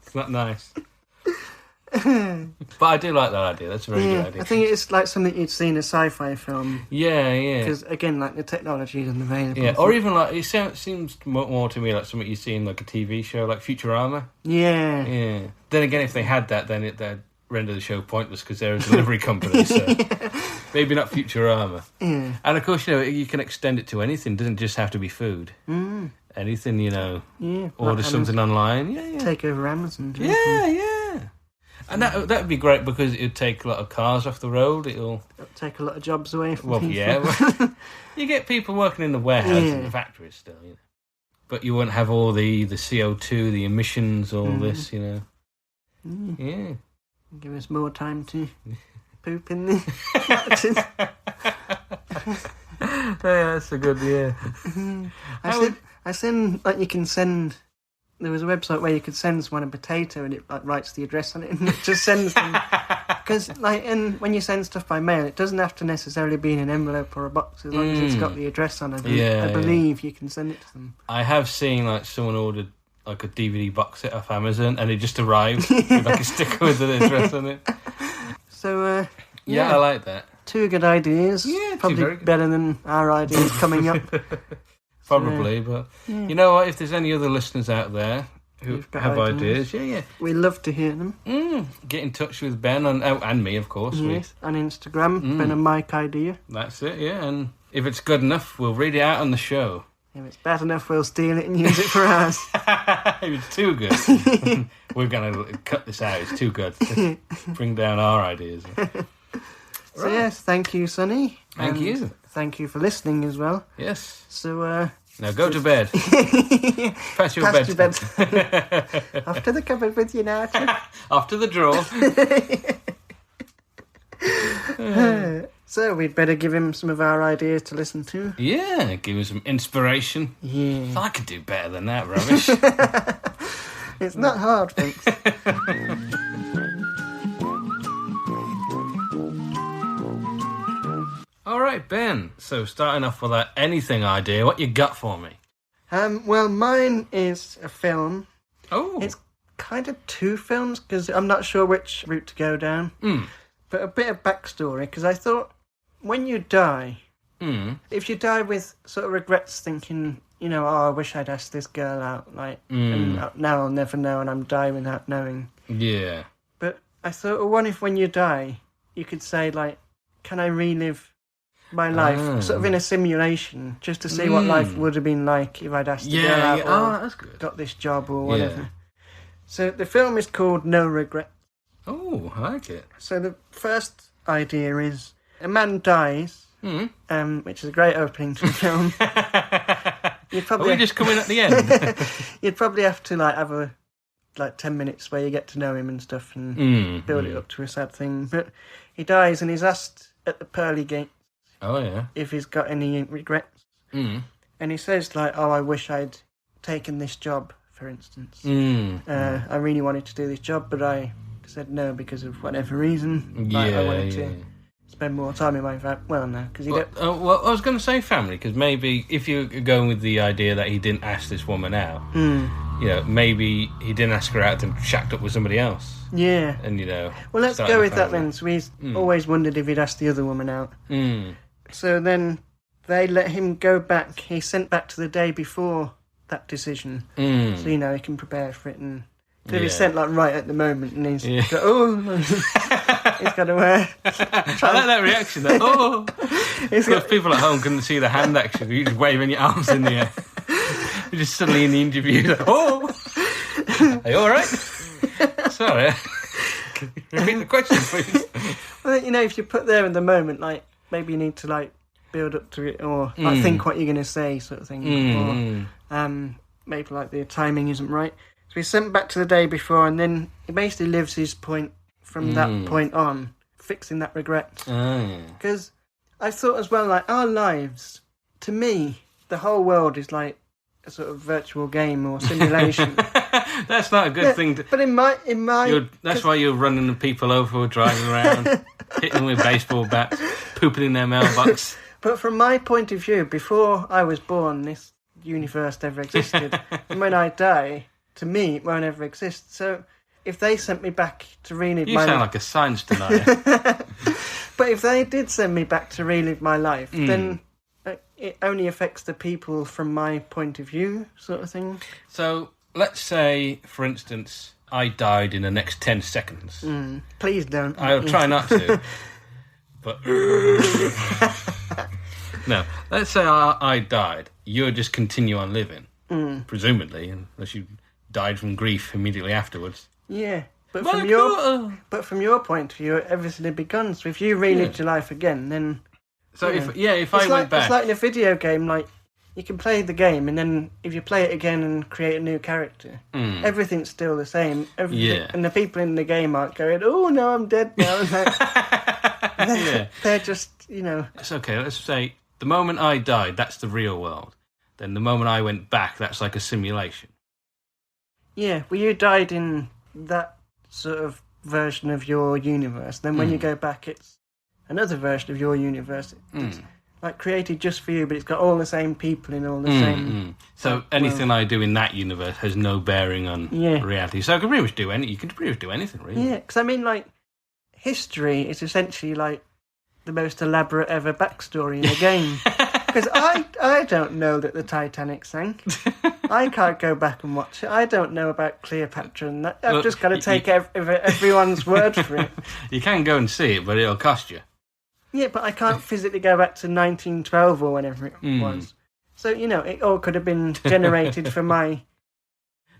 It's not nice. But I do like that idea. That's a very good idea. I think it's like something you'd see in a sci-fi film. Yeah. Because again, like the technology isn't available. Yeah, or even like, it seems more to me like something you see in like a TV show, like Futurama. Yeah. Yeah. Then again, if they had that, then they'd render the show pointless because they're a delivery company, so maybe not Futurama. Yeah. And of course, you can extend it to anything. It doesn't just have to be food. Anything, Yeah. Order like something online. Yeah. Take over Amazon. Yeah. And that would be great because it would take a lot of cars off the road. It'll take a lot of jobs away from people. Yeah. You get people working in the warehouse and the factories still, but you wouldn't have all the CO2, the emissions, all this, Yeah. Give us more time to poop in the Yeah, that's a good, I send, like, you can send. There was a website where you could send someone a potato and it like writes the address on it and it just sends them. Because when you send stuff by mail, it doesn't have to necessarily be in an envelope or a box as long as it's got the address on it. I believe you can send it to them. I have seen like someone ordered like a DVD box set off Amazon and it just arrived with like a sticker with an address on it. So I like that. 2 good ideas. Yeah, probably better than our ideas coming up. Probably, but you know what? If there's any other listeners out there who have ideas, we love to hear them. Get in touch with Ben and me, of course. Yes, on Instagram, Ben and Mike Idea. That's it, and if it's good enough, we'll read it out on the show. If it's bad enough, we'll steal it and use it for ours. If it's too good, we're going to cut this out. It's too good. Bring down our ideas. So yes, thank you, Sonny. Thank you. Thank you for listening as well. Yes. So now go to bed. Pass your bed. Off to the cupboard with you now. Off to the drawer. So we'd better give him some of our ideas to listen to. Yeah, give him some inspiration. Yeah. I could do better than that rubbish. It's not hard, folks. All right, Ben. So starting off with that anything idea, what you got for me? Well, mine is a film. Oh. It's kind of 2 films because I'm not sure which route to go down. But a bit of backstory because I thought when you die, if you die with sort of regrets, thinking, I wish I'd asked this girl out, and now I'll never know, and I'm dying without knowing. Yeah. But I thought, well, what if when you die, you could say, can I relive my life, sort of in a simulation, just to see what life would have been like if I'd asked the girl out or that's good. got this job or whatever. Yeah. So the film is called No Regret. Oh, I like it. So the first idea is a man dies, which is a great opening to the film. Are we just coming at the end? You'd probably have to have a 10 minutes where you get to know him and stuff and build it up to a sad thing. But he dies and he's asked at the pearly gate. Oh, yeah. If he's got any regrets. And he says, I wish I'd taken this job, for instance. I really wanted to do this job, but I said no because of whatever reason. I wanted to spend more time in my family. Well, no, because well, I was going to say family, because maybe if you're going with the idea that he didn't ask this woman out, maybe he didn't ask her out and shacked up with somebody else. Yeah. And, Well, let's go with that then. So he's always wondered if he'd asked the other woman out. So then they let him go back. He's sent back to the day before that decision. So, he can prepare for it. And so he's sent right at the moment. And he's he's got to wear. I like that reaction. Because people at home couldn't see the hand action. You're just waving your arms in the air. You're just suddenly in the interview. Are you all right? Sorry. Repeat the question, please. Well, if you put there in the moment, maybe you need to build up to it, or think what you're going to say, sort of thing. Or maybe the timing isn't right. So he's sent back to the day before, and then he basically lives his point from that point on, fixing that regret. Because I thought as well, like, our lives, to me, the whole world is like a sort of virtual game or simulation. That's not a good thing to... But in my... That's why you're running the people over or driving around, hitting them with baseball bats, pooping in their mailbox. But from my point of view, before I was born, this universe never existed. And when I die, to me, it won't ever exist. So if they sent me back to relive You sound like a science denier. But if they did send me back to relive my life, then it only affects the people from my point of view, sort of thing. So, let's say, for instance, I died in the next 10 seconds. Please don't. I'll try not to. But... No, let's say I died. You would just continue on living, presumably, unless you died from grief immediately afterwards. Yeah. But from your point of view, everything had begun. So if you relived your life again, then... So if I went back... It's like in a video game, like, you can play the game, and then if you play it again and create a new character, everything's still the same. And the people in the game aren't going, oh, no, I'm dead now. They're just, It's okay, let's say, the moment I died, that's the real world. Then the moment I went back, that's like a simulation. Yeah, well, you died in that sort of version of your universe. Then when you go back, it's another version of your universe. It's like created just for you, but it's got all the same people in all the same... So anything I do in that universe has no bearing on reality. So I can pretty much do you can pretty much do anything, really. Yeah, because I mean, like, history is essentially like the most elaborate ever backstory in a game. Because I don't know that the Titanic sank. I can't go back and watch it. I don't know about Cleopatra and that. I've just got to take everyone's word for it. You can go and see it, but it'll cost you. Yeah, but I can't physically go back to 1912 or whenever it was. So, it all could have been generated for my...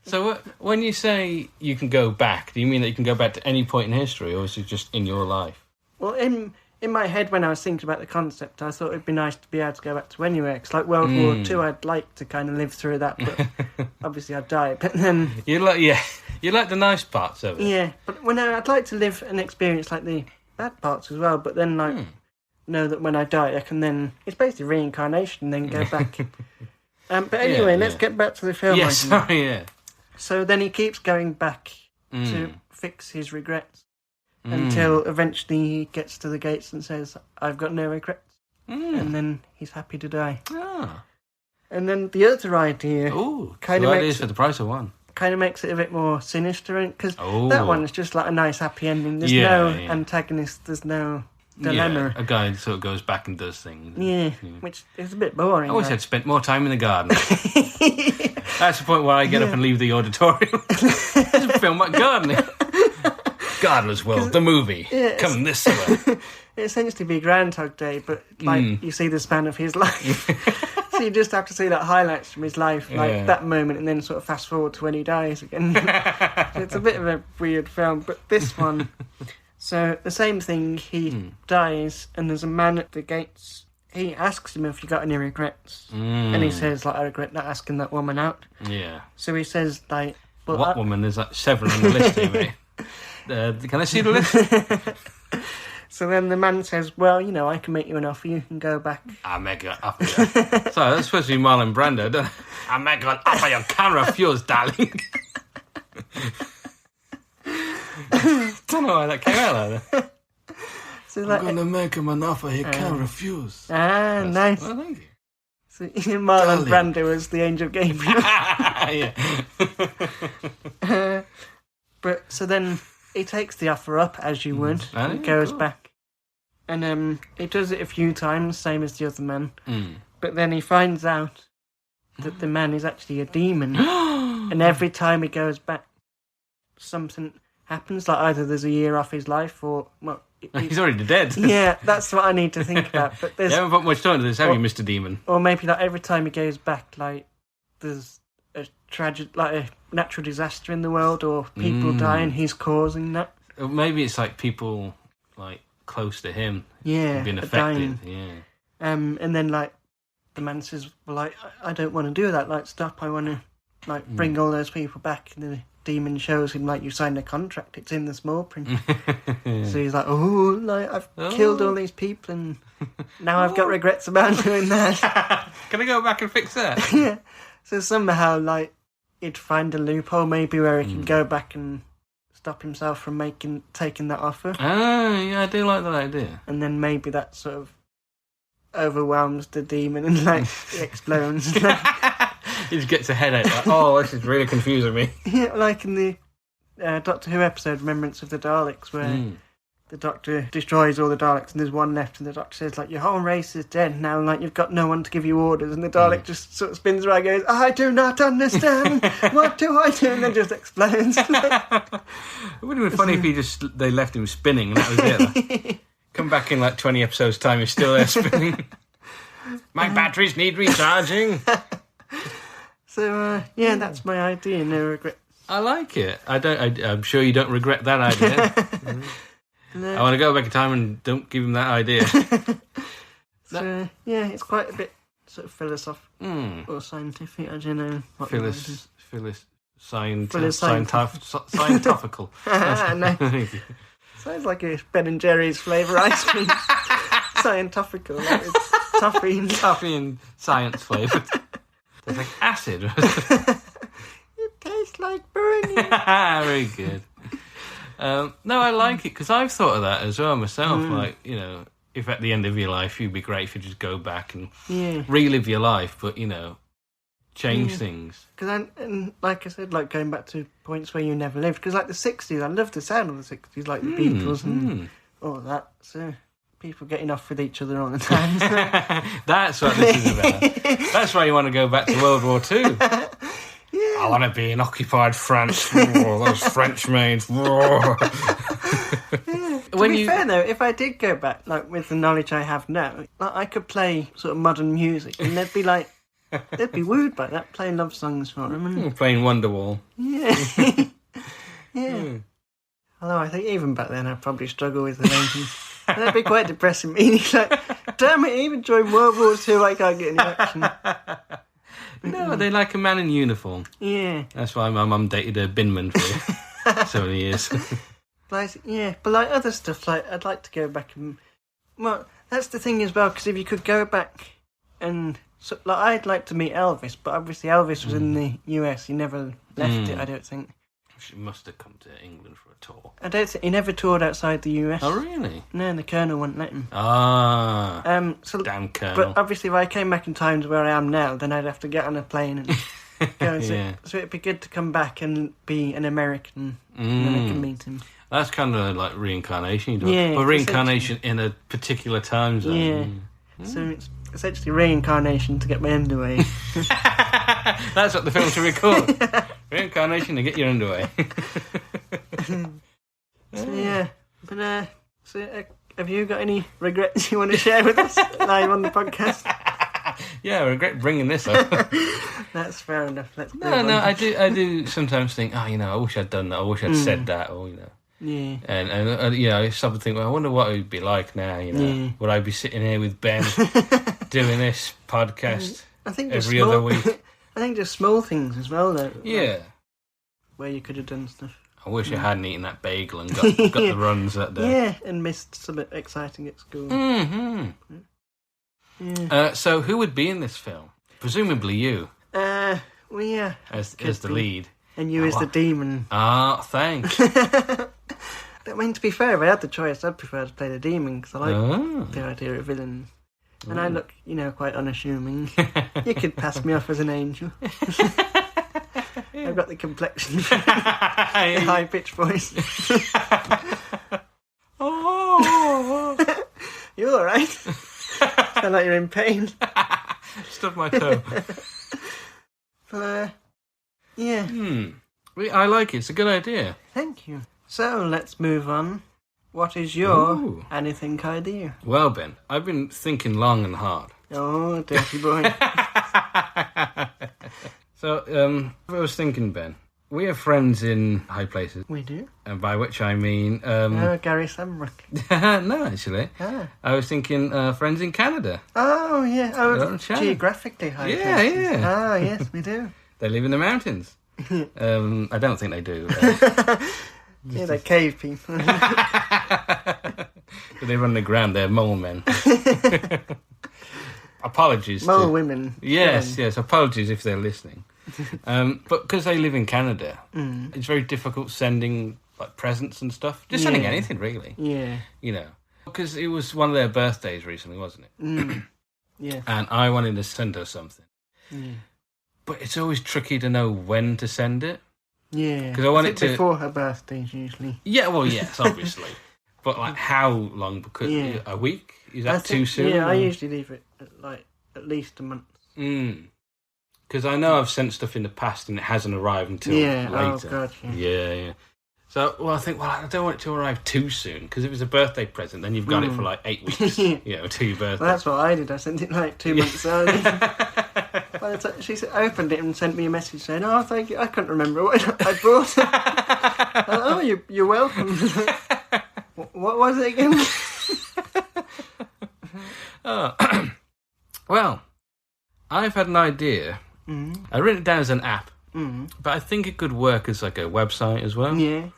So when you say you can go back, do you mean that you can go back to any point in history, or is it just in your life? Well, in my head, when I was thinking about the concept, I thought it'd be nice to be able to go back to anywhere. Because, like, World War II, I'd like to kind of live through that, but obviously I'd die. But then... You like the nice parts of it. Yeah, but I'd like to live and experience, like, the bad parts as well, but then, like, know that when I die, I can then... It's basically reincarnation, then go back. But anyway, let's get back to the film. Yeah, sorry. So then he keeps going back to fix his regrets. Until eventually he gets to the gates and says, I've got no regrets. And then he's happy to die. And then the other idea... ideas for the price of one. Kind of makes it a bit more sinister. Because that one is just like a nice happy ending. There's no antagonist, there's no dilemma. A guy sort of goes back and does things. Yeah, which is a bit boring. I always had spent more time in the garden. That's the point where I get up and leave the auditorium. Just film about gardening. Gardener's World, the movie, coming this summer. It essentially be Groundhog Day, but like you see the span of his life. So you just have to see that highlights from his life, like that moment, and then sort of fast forward to when he dies again. So it's a bit of a weird film, but this one... So the same thing, he dies, and there's a man at the gates. He asks him if you got any regrets. And he says, like, I regret not asking that woman out. Yeah. So he says, like... Well, what woman? There's like several on the list here, mate. Can I see the list? So then the man says, well, I can make you an offer. You can go back. I'll make you an offer. So that's supposed to be Marlon Brando, don't I? I'll make you an offer you can't refuse, darling. Don't know why that came out like that. So I'm going to make him an offer he can't refuse. Nice. Well, thank you. So Marlon Brando was the Angel Gabriel. But so then he takes the offer up, as you would, and goes back. And he does it a few times, same as the other man. But then he finds out that the man is actually a demon. And every time he goes back, something happens. Like either there's a year off his life, or... well, he's already dead. Yeah, that's what I need to think about. But you haven't put much time to this, have you, Mr. Demon? Or maybe like every time he goes back, like there's a tragic, like a natural disaster in the world, or people die, and he's causing that. Or maybe it's like people like close to him, being affected. Dying. Yeah. And then like the man says, "Well, like I don't want to do that. Like stop. I want to like bring all those people back." And then demon shows him, like, you signed a contract, it's in the small print. So he's like, oh, like, I've killed all these people and now I've got regrets about doing that. Can I go back and fix that? Yeah. So somehow, like, he'd find a loophole maybe where he could go back and stop himself from taking that offer. Ah, yeah, I do like that idea. And then maybe that sort of overwhelms the demon and, like, it explodes. He just gets a headache, like, oh, this is really confusing me. Yeah, like in the Doctor Who episode, Remembrance of the Daleks, where the Doctor destroys all the Daleks and there's one left, and the Doctor says, like, your whole race is dead now, like, you've got no one to give you orders, and the Dalek just sort of spins around and goes, I do not understand, what do I do? And then just explodes. It would have been funny if they left him spinning and that was it. Like, come back in like 20 episodes' time, he's still there spinning. My batteries need recharging. So, yeah, that's my idea, no regret. I like it. I'm sure you don't regret that idea. No. I want to go back in time and don't give him that idea. So, yeah, it's quite a bit sort of philosophical or scientific, I don't know. Scientifical. No. Sounds like a Ben and Jerry's flavour ice cream. Scientifical, like it's toffee and science flavoured. There's like acid. It tastes like burning. Very good. No, I like it because I've thought of that as well myself. Like, you know, if at the end of your life, it'd be great if you just go back and relive your life, but, you know, change things. Because, like I said, like going back to points where you never lived. Because, like the 60s, I love the sound of the 60s, like the Beatles and all that. So, people getting off with each other all the time. That's what this is about. That's why you want to go back to World War II. Yeah. I want to be in occupied France. Those French maids. To be fair, though, if I did go back, like with the knowledge I have now, like, I could play sort of modern music, and they'd be wooed by that, playing love songs for them. And... playing Wonderwall. Yeah. Yeah. Although I think even back then I'd probably struggle with the 90s. That'd be quite depressing. Me, like, damn it, even during World War II I can't get any action. No, they like a man in uniform. Yeah. That's why my mum dated a binman for so many years. But like other stuff, like I'd like to go back and... Well, that's the thing as well, because if you could go back and... So, like, I'd like to meet Elvis, but obviously Elvis was in the US. He never left it, I don't think. She must have come to England for a tour. I don't think... He never toured outside the US. Oh, really? No, and the Colonel wouldn't let him. Ah. Damn Colonel. But obviously if I came back in time to where I am now, then I'd have to get on a plane and go and So it'd be good to come back and be an American and then I can meet him. That's kind of like reincarnation. Or reincarnation in a particular time zone. Yeah. So it's essentially reincarnation to get my underway. That's what the film should record. Reincarnation to get your underway. Have you got any regrets you want to share with us live on the podcast? Yeah, I regret bringing this up. That's fair enough. I do sometimes think, I wish I'd done that. I wish I'd said that, or Yeah. And I stop and think, well, I wonder what it would be like now. Would I be sitting here with Ben doing this podcast every other week? I think just small things as well, though. Yeah. Like, where you could have done stuff. I wish I hadn't eaten that bagel and got the runs that day. Yeah, and missed something exciting at school. Mm-hmm. Yeah. So who would be in this film? Presumably you. Well, yeah. As the lead. And you as the demon. Ah, thanks. I mean, to be fair, if I had the choice, I'd prefer to play the demon, because I like the idea of villains. And I look, quite unassuming. You could pass me off as an angel. I've got the complexion, the high-pitched voice. You all right? Sound like you're in pain. Stub my toe. Yeah. I like it. It's a good idea. Thank you. So, let's move on. What is your anything idea? Well, Ben, I've been thinking long and hard. Oh, dirty boy. So, I was thinking, Ben, we have friends in high places. We do. And by which I mean... Gary Samrock. No, actually. I was thinking friends in Canada. Oh, yeah. Geographically high places. Yeah. Ah, yes, we do. They live in the mountains. I don't think they do. Yeah, they're cave people. They run the ground, they're mole men. Apologies. Mole women. Yes, apologies if they're listening. But because they live in Canada, it's very difficult sending like presents and stuff. Just sending anything, really. Yeah. You know. Because it was one of their birthdays recently, wasn't it? Yeah. And I wanted to send her something. Yeah. But it's always tricky to know when to send it. Yeah. Because I want it to... before her birthdays, usually. Yeah, well, yes, obviously. But, like, how long? Because a week? Is that too soon? Yeah, I usually leave it, at least a month. Because I know I've sent stuff in the past and it hasn't arrived until later. Oh, God, Yeah. So, I think, I don't want it to arrive too soon, because if it's a birthday present, then you've got it for, like, 8 weeks, till your birthday. Well, that's what I did. I sent it, 2 months early. By the time she opened it and sent me a message saying, "Oh, thank you. I couldn't remember what I brought." Oh, you're welcome. What was it again? Well, I've had an idea. I've written it down as an app, but I think it could work as like a website as well. Yeah.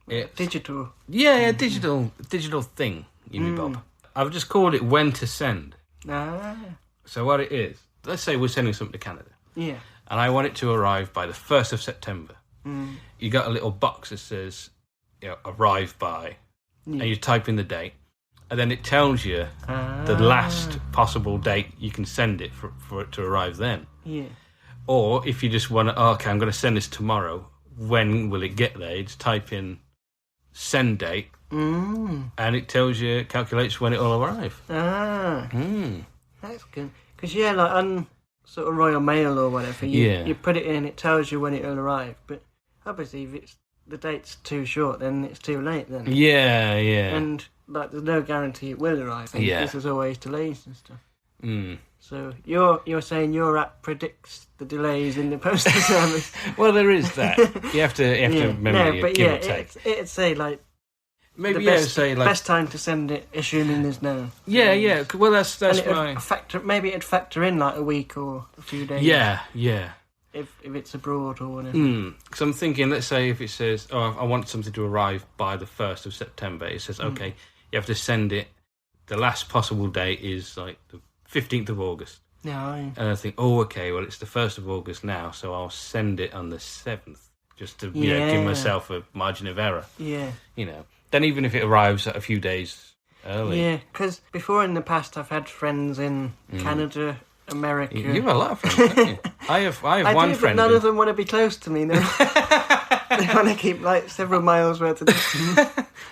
It's, digital. Yeah, digital thing, Bob. I've just called it When to Send. So what it is, let's say we're sending something to Canada. Yeah. And I want it to arrive by the 1st of September. You got a little box that says, arrive by, and you type in the date, and then it tells you the last possible date you can send it for it to arrive then. Yeah. Or if you just want to, I'm going to send this tomorrow, when will it get there? You just type in send date, and it calculates when it will arrive. That's good. Because, on sort of Royal Mail or whatever, you put it in, it tells you when it will arrive. But obviously, if the date's too short, then it's too late then. Yeah. And, there's no guarantee it will arrive. Because there's always delays and stuff. So you're saying your app predicts the delays in the postal service? Well, there is that. You have to remember give or take. It'd say maybe best time to send it, assuming there's no. Yeah. Well, that's why. Maybe it'd factor in a week or a few days. Yeah. If it's abroad or whatever. Because I'm thinking, let's say if it says, I want something to arrive by the 1st of September, it says, okay, you have to send it. The last possible date is the 15th of August. Yeah. And I think, okay, well, it's the 1st of August now, so I'll send it on the 7th, just to give myself a margin of error. Yeah. Then even if it arrives a few days early. Yeah, because before in the past I've had friends in Canada, America. You have a lot of friends, haven't you? I have one friend. But none of them want to be close to me. They want to keep several miles worth of distance.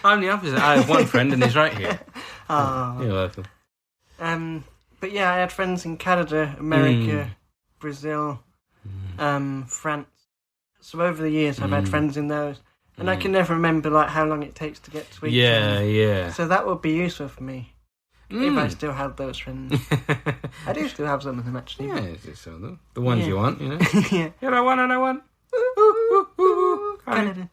I'm the opposite. I have one friend and he's right here. Oh. You're welcome. But I had friends in Canada, America, Brazil, France. So over the years I've had friends in those. And I can never remember how long it takes to get to each one. Yeah. So that would be useful for me. If I still had those friends. I do still have some of them, actually. Yeah, some of them. The ones you want, Yeah. I want. Canada.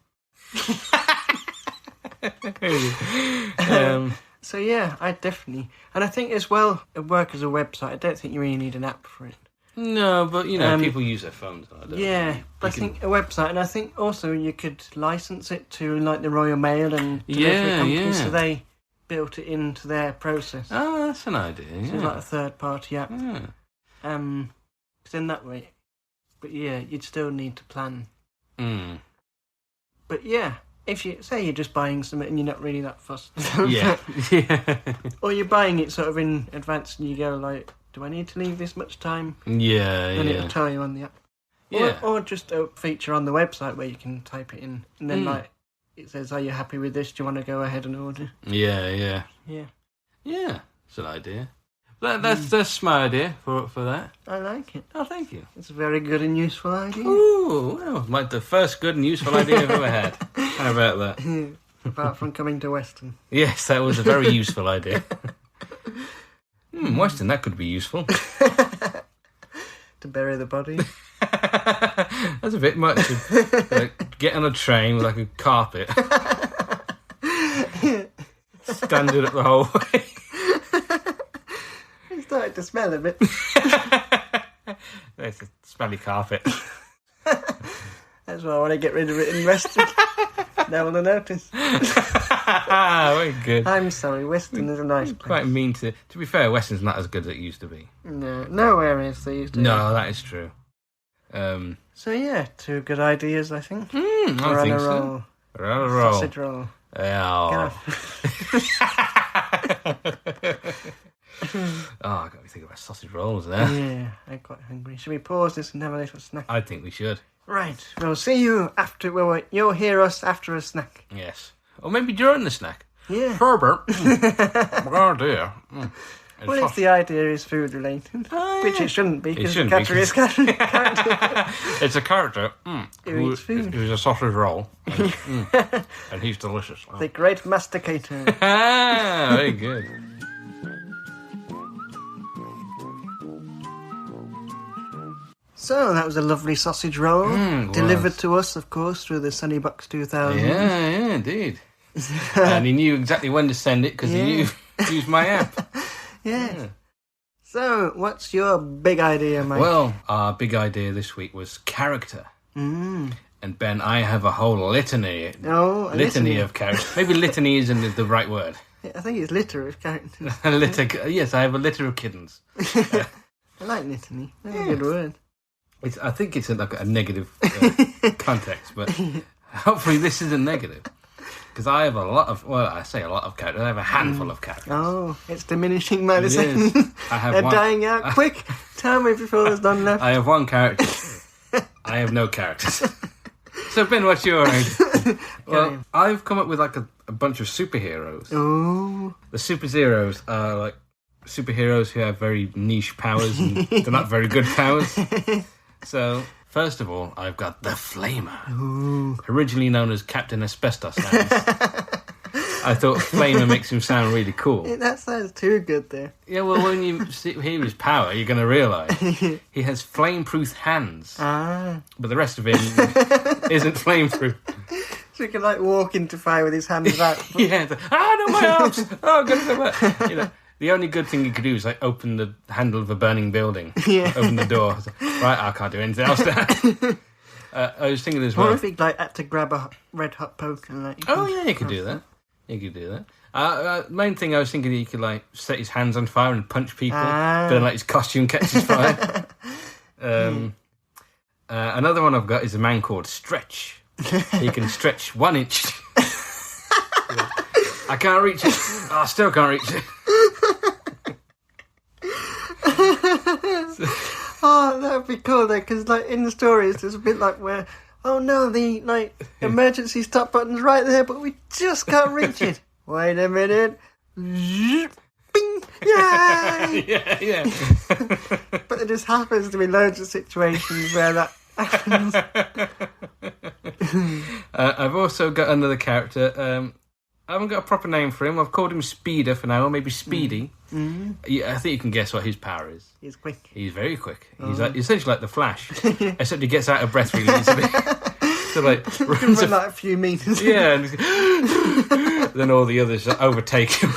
So I definitely... And I think as well, it work as a website. I don't think you really need an app for it. No, but, people use their phones. But I think a website, and I think also you could license it to, the Royal Mail and delivery companies, so they built it into their process. Oh, that's an idea, So it's a third-party app. Yeah. Because in that way... But, you'd still need to plan. But, if you say you're just buying something and you're not really that fussed. Or you're buying it sort of in advance and you go, do I need to leave this much time? Yeah, it'll tell you on the app. Or just a feature on the website where you can type it in. And then, it says, are you happy with this? Do you want to go ahead and order? Yeah. It's an idea. That's my idea for that. I like it. Oh, thank you. It's a very good and useful idea. Ooh, well, the first good and useful idea I've ever had. How about that? Apart from coming to Weston. Yes, that was a very useful idea. Weston, that could be useful. To bury the body. That's a bit much. Get on a train with a carpet. Stand it up the whole way. It's starting to smell a bit. It's a smelly carpet. That's why I want to get rid of it in Weston. No one will notice. Very good. I'm sorry, Weston is a nice place. Quite mean to be fair, Weston's not as good as it used to be. No, nowhere is they used to. No, that is true. So yeah, 2 good ideas, I think. I think so. We're on a roll. Sausage roll. Oh. I got me thinking about sausage rolls there. Yeah, I'm quite hungry. Should we pause this and have a little snack? I think we should. Right, we'll see you after. Well, you'll hear us after a snack. Yes. Or maybe during the snack. Yeah. Herbert. Oh dear. Well, if the idea is food related, which it shouldn't be, because the character is character. It's a character who eats food. Who's a sausage roll, and he's delicious. The great masticator. Very good. So that was a lovely sausage roll, delivered to us, of course, through the Sunny Box 2000. Yeah, indeed. And he knew exactly when to send it because he used my app. Yeah. So, what's your big idea, Mike? Well, our big idea this week was character. And Ben, I have a whole litany. Oh, litany of characters. Maybe litany isn't the right word. I think it's litter of characters. Yes, I have a litter of kittens. I like litany. That's a good word. I think it's like a negative context, but hopefully this isn't negative. Because I have a lot of, I say a lot of characters, I have a handful of characters. Oh, it's diminishing by the second. They're dying out. Quick, tell me before there's none left. I have one character. I have no characters. So Ben, what's your idea? Well, I've come up with like a bunch of superheroes. Oh. The superheroes are like superheroes who have very niche powers and they're not very good powers. So, first of all, I've got the Flamer. Ooh. Originally known as Captain Asbestos Hands. I thought Flamer makes him sound really cool. That sounds too good there. Yeah, well, when you hear his power, you're going to realise he has flame-proof hands. Ah. But the rest of him isn't flame-proof. So he can, like, walk into fire with his hands out. Yeah. No, my arms! Oh, God, you know. The only good thing you could do is like open the handle of a burning building. Yeah. Open the door. Right, I can't do anything else now. I was thinking as well. Or if he like had to grab a red hot poker and like. You could do that. You could do that. Main thing I was thinking he could like set his hands on fire and punch people, but then like his costume catches fire. Another one I've got is a man called Stretch. He can stretch 1 inch. I can't reach it. I still can't reach it. That would be cool though, because like in the stories there's a bit like where, oh no, the like emergency stop button's right there, but we just can't reach it. Wait a minute. Bing! Yay! Yeah. But there just happens to be loads of situations where that happens. I've also got another character. I haven't got a proper name for him. I've called him Speeder for now, or maybe Speedy. Mm-hmm. Yeah, I think you can guess what his power is. He's quick. He's very quick. He's like, essentially like the Flash, except he gets out of breath really easily. So like runs like a few meters. Yeah, and then all the others overtake him.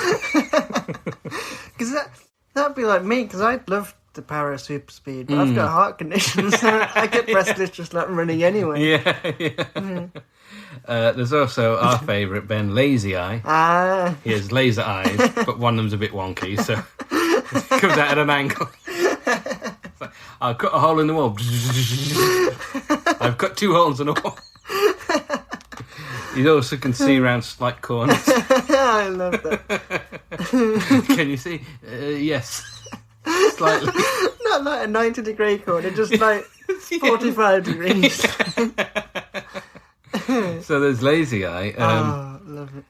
Because that'd be like me. Because I'd love the power of super speed, but I've got a heart condition, so I get breathless just like running anyway. Yeah. There's also our favourite, Ben, Lazy Eye. He has laser eyes, but one of them's a bit wonky, so it comes out at an angle. Like, I'll cut a hole in the wall. I've cut 2 holes in the wall. You also can see around slight corners. I love that. Can you see? Yes. Slightly. Not like a 90-degree corner, just like 45 degrees. So there's Lazy Eye. Love it.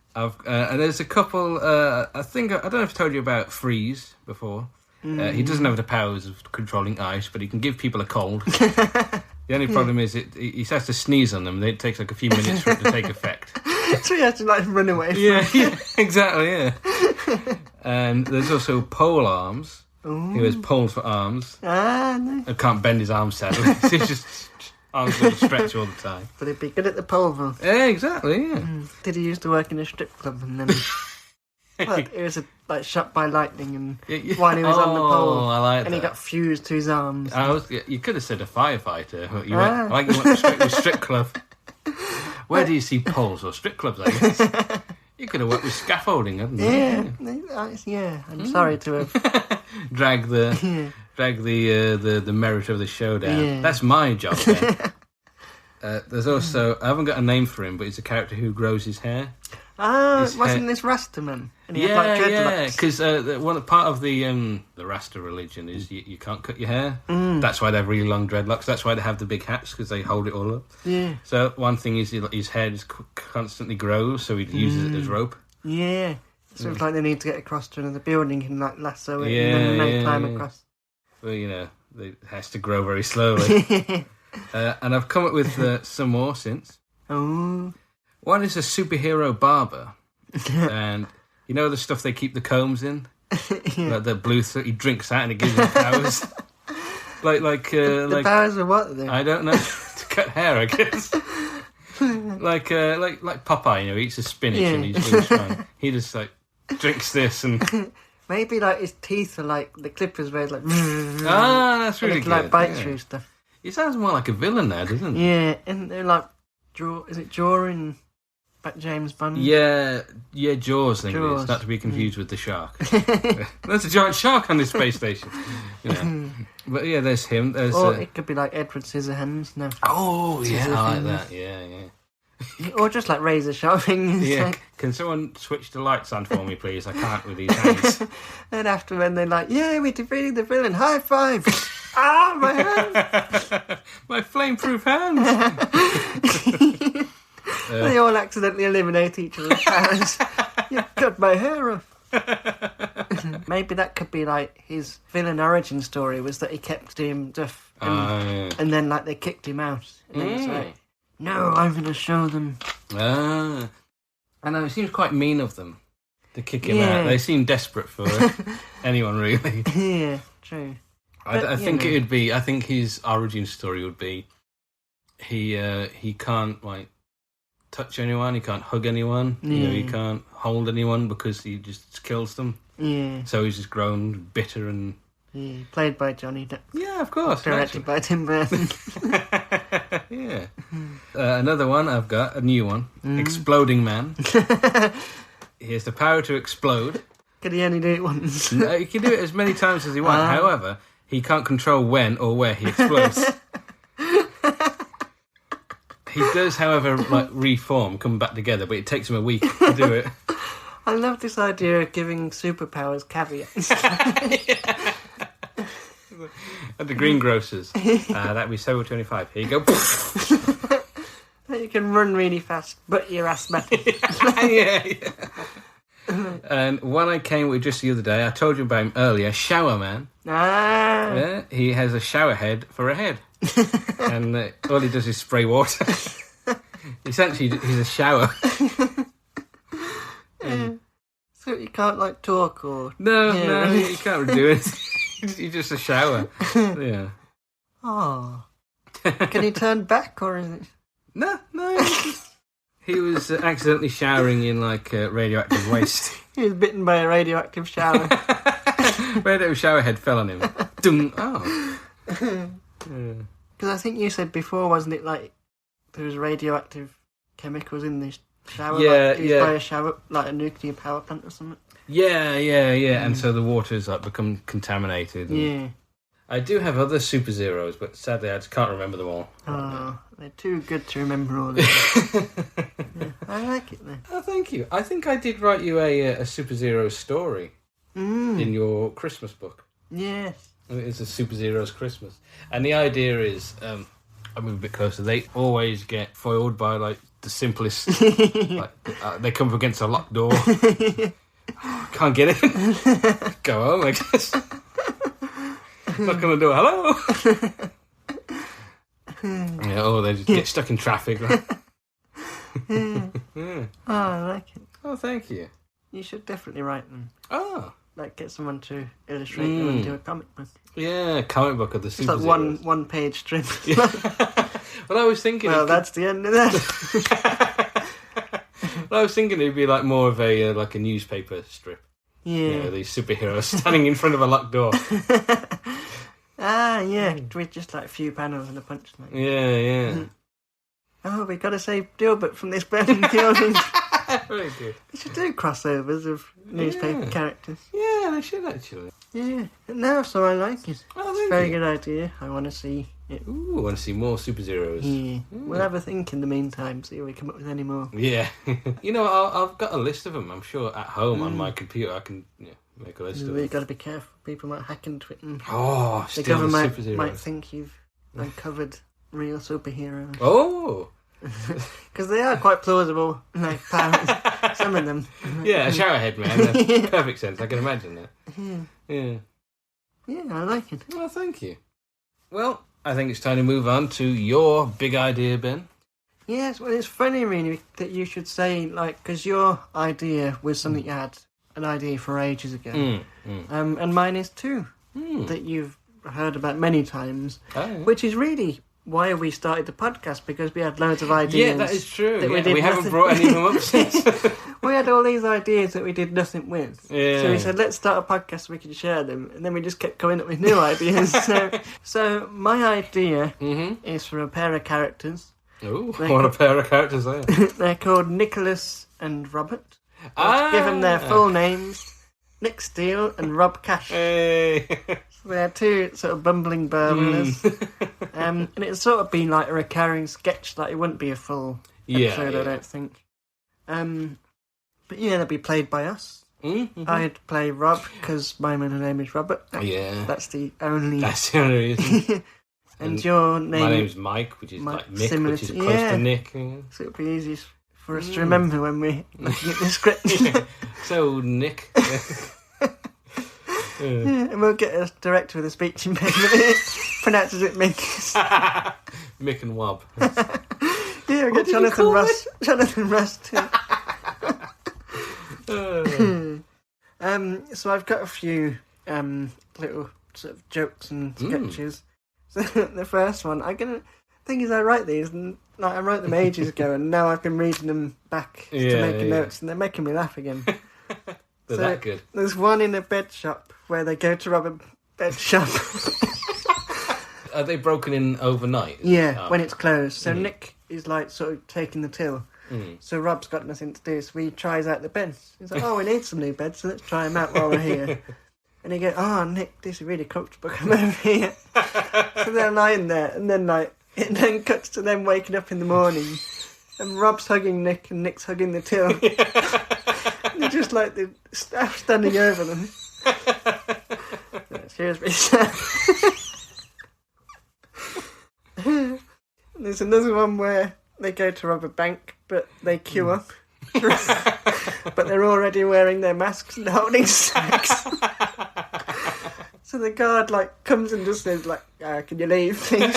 And there's a couple. I don't know if I've told you about Freeze before. He doesn't have the powers of controlling ice, but he can give people a cold. The only problem is he has to sneeze on them. It takes like a few minutes for it to take effect. So he has to like run away. Yeah, exactly. Yeah. And there's also Pole Arms. Ooh. Who has poles for arms. Nice. And can't bend his arms sadly. He's just arms will stretch all the time. But he'd be good at the pole vault. Yeah, exactly, yeah. Did he used to work in a strip club and then... But it was like shot by lightning, and while he was on the pole, I like and that. he got fused to his arms. You could have said a firefighter. But you went straight with strip club. Where do you see poles or strip clubs? I guess you could have worked with scaffolding, hadn't you? Yeah. I'm sorry to have drag the merit of the show down. Yeah. That's my job. There's also, I haven't got a name for him, but he's a character who grows his hair. Wasn't this Rastaman? And he had like dreadlocks. Because one part of the Rasta religion is you can't cut your hair. That's why they have really long dreadlocks. That's why they have the big hats, because they hold it all up. Yeah. So one thing is his hair just constantly grows, so he uses it as rope. Yeah. So it's like they need to get across to another building and like lasso it, and then they climb across. Well, it has to grow very slowly. And I've come up with some more since. Oh. One is a superhero barber. And you know the stuff they keep the combs in? Like the blue stuff, he drinks that and it gives him powers. The powers of what then? I don't know. To cut hair, I guess. like Popeye, he eats his spinach and he's really strong. He just drinks this and... Maybe his teeth are like the clippers where it's like... that's really good. Like bite through stuff. He sounds more like a villain now, doesn't he? Yeah, and they're like is it Jaw in James Bond? Yeah, Jaws thing. Jaws. It's not to be confused with the shark. There's a giant shark on this space station. But yeah, there's him. Or it could be like Edward Scissorhands. No. Oh yeah, I like that. Yeah. Or just like razor sharpening. Yeah. Can someone switch the lights on for me, please? I can't with these hands. And after when they're like, yeah, we defeated the villain. High five. My hands. My flame-proof hands. They all accidentally eliminate each other's powers. You've cut my hair off. Maybe that could be like his villain origin story was that he kept doing stuff and then they kicked him out. And then it's like, no, I'm going to show them. I know, it seems quite mean of them to kick him out. They seem desperate for anyone, really. Yeah, true. I think it would be. I think his origin story would be he can't touch anyone, he can't hug anyone, he can't hold anyone because he just kills them. Yeah. So he's just grown bitter and. Yeah, played by Johnny Depp. Yeah, of course. Directed by Tim Burton. Yeah. Another one I've got, a new one. Exploding Man. He has the power to explode. Can he only do it once? No, he can do it as many times as he wants. However, he can't control when or where he explodes. He does, however, reform, come back together, but it takes him a week to do it. I love this idea of giving superpowers caveats. At the greengrocers. That'd be Sober 25. Here you go. You can run really fast, but you're asthmatic. Yeah. And one I came with just the other day, I told you about him earlier, Shower Man. Yeah, he has a shower head for a head. And all he does is spray water. Essentially, he's a shower. So you can't talk or... No, you can't do it. He's just a shower. Yeah. Oh. Can he turn back or is it... No. He was accidentally showering in radioactive waste. He was bitten by a radioactive shower. Radioactive shower head fell on him. Dung. Oh. Because I think you said before, wasn't it, there was radioactive chemicals in this shower? Used by a shower, like a nuclear power plant or something? Yeah. And so the water's become contaminated. Yeah. I do have other super zeros, but sadly I just can't remember them all. Oh, they're too good to remember all this. I like it then. Oh, thank you. I think I did write you a super zero story in your Christmas book. Yes. It's a Super Zero's Christmas. And the idea is, I move a bit closer, they always get foiled by the simplest, they come up against a locked door. Can't get in. Go home, I guess. Knock on the door, hello. They just get stuck in traffic. Right? Yeah. Oh, I like it. Oh, thank you. You should definitely write them. Oh. Get someone to illustrate them and do a comic book. Yeah, comic book of the Super Zeros. It's one page strip. Well, I was thinking... Well, that's the end of that. Well, I was thinking it'd be like more of a like a newspaper strip. Yeah. You know, these superheroes standing in front of a locked door. Yeah, with just like a few panels and a punchline. Yeah. Oh, we got to save Gilbert from this burning building. Very good. They should do crossovers of newspaper characters. Yeah, they should actually. Yeah, no, so I like it. Oh, It's a very good idea. I want to see it. Ooh, I want to see more superheroes. Yeah. We'll have a think in the meantime, see if we come up with any more. Yeah. You know, I've got a list of them. I'm sure at home on my computer I can make a list of them. You've got to be careful. People might hack into it. And The government superheroes. might think you've uncovered real superheroes. Oh! Because they are quite plausible, like powers. Some of them. Yeah, a showerhead man. Perfect sense. I can imagine that. Yeah. Yeah, I like it. Well, thank you. Well, I think it's time to move on to your big idea, Ben. Yes, well, it's funny, really, that you should say, like, because your idea was something you had an idea for ages ago. And mine is too, that you've heard about many times, which is really why we started the podcast, because we had loads of ideas. Yeah, that is true. We haven't brought any of them up since. We had all these ideas that we did nothing with. Yeah. So we said, let's start a podcast so we can share them. And then we just kept coming up with new ideas. So my idea is for a pair of characters. Ooh, what a pair of characters they are. They're called Nicholas and Robert. Let's give them their full names. Nick Steele and Rob Cash. Hey. So they're two sort of bumbling burglars. And it's sort of been like a recurring sketch, like it wouldn't be a full episode, I don't think. But yeah, they'll be played by us. I'd play Rob, because my middle name is Robert. Yeah. That's the only reason. And your name... My name's Mike, which is like Nick, which is close to Nick. Yeah. So it'll be easy for us to remember when we're looking at the script. So, Nick... And we'll get a director with a speech impediment. Pronounces it Mick. Mick and Wob. Yeah, we'll get Jonathan Russ. Jonathan Russ too. So I've got a few little sort of jokes and sketches. So the first one, thing is, I write these, and like I wrote them ages ago, and now I've been reading them back to make notes, and they're making me laugh again. They're that good. There's one in a bed shop where they go to rob a bed shop. Are they broken in overnight? Yeah, when it's closed. So Nick is like sort of taking the till. So Rob's got nothing to do, so he tries out the beds. He's like, we need some new beds, so let's try them out while we're here. And he goes, Nick, this is really comfortable, come over here. So they're lying there, and then like it then cuts to them waking up in the morning, and Rob's hugging Nick, and Nick's hugging the till. And they're just like the staff standing over them. Cheers, There's another one where they go to rob a bank, but they queue up. But they're already wearing their masks and holding sacks. So the guard like comes and just says like, "Can you leave, please?"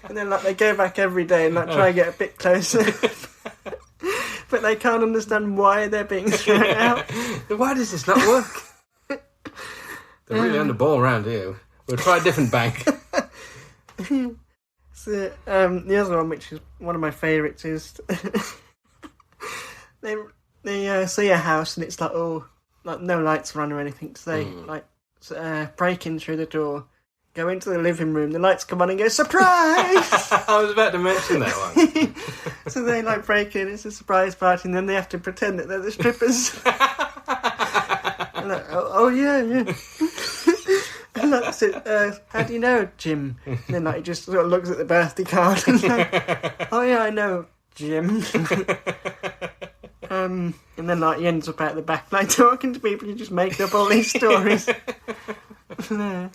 And then like they go back every day and like try and get a bit closer. But they can't understand why they're being thrown out. Why does this not work? They're really on the ball around here. We'll try a different bank. So the other one, which is one of my favourites, is they see a house and it's like like no lights are on or anything. So they break in through the door, go into the living room. The lights come on and go, surprise! I was about to mention that one. So they like break in. It's a surprise party, and then they have to pretend that they're the strippers. And like, yeah. And like, so, how do you know, Jim? And then like he just sort of looks at the birthday card and like, oh yeah, I know, Jim. And then like he ends up out the back like talking to people. You just make up all these stories. So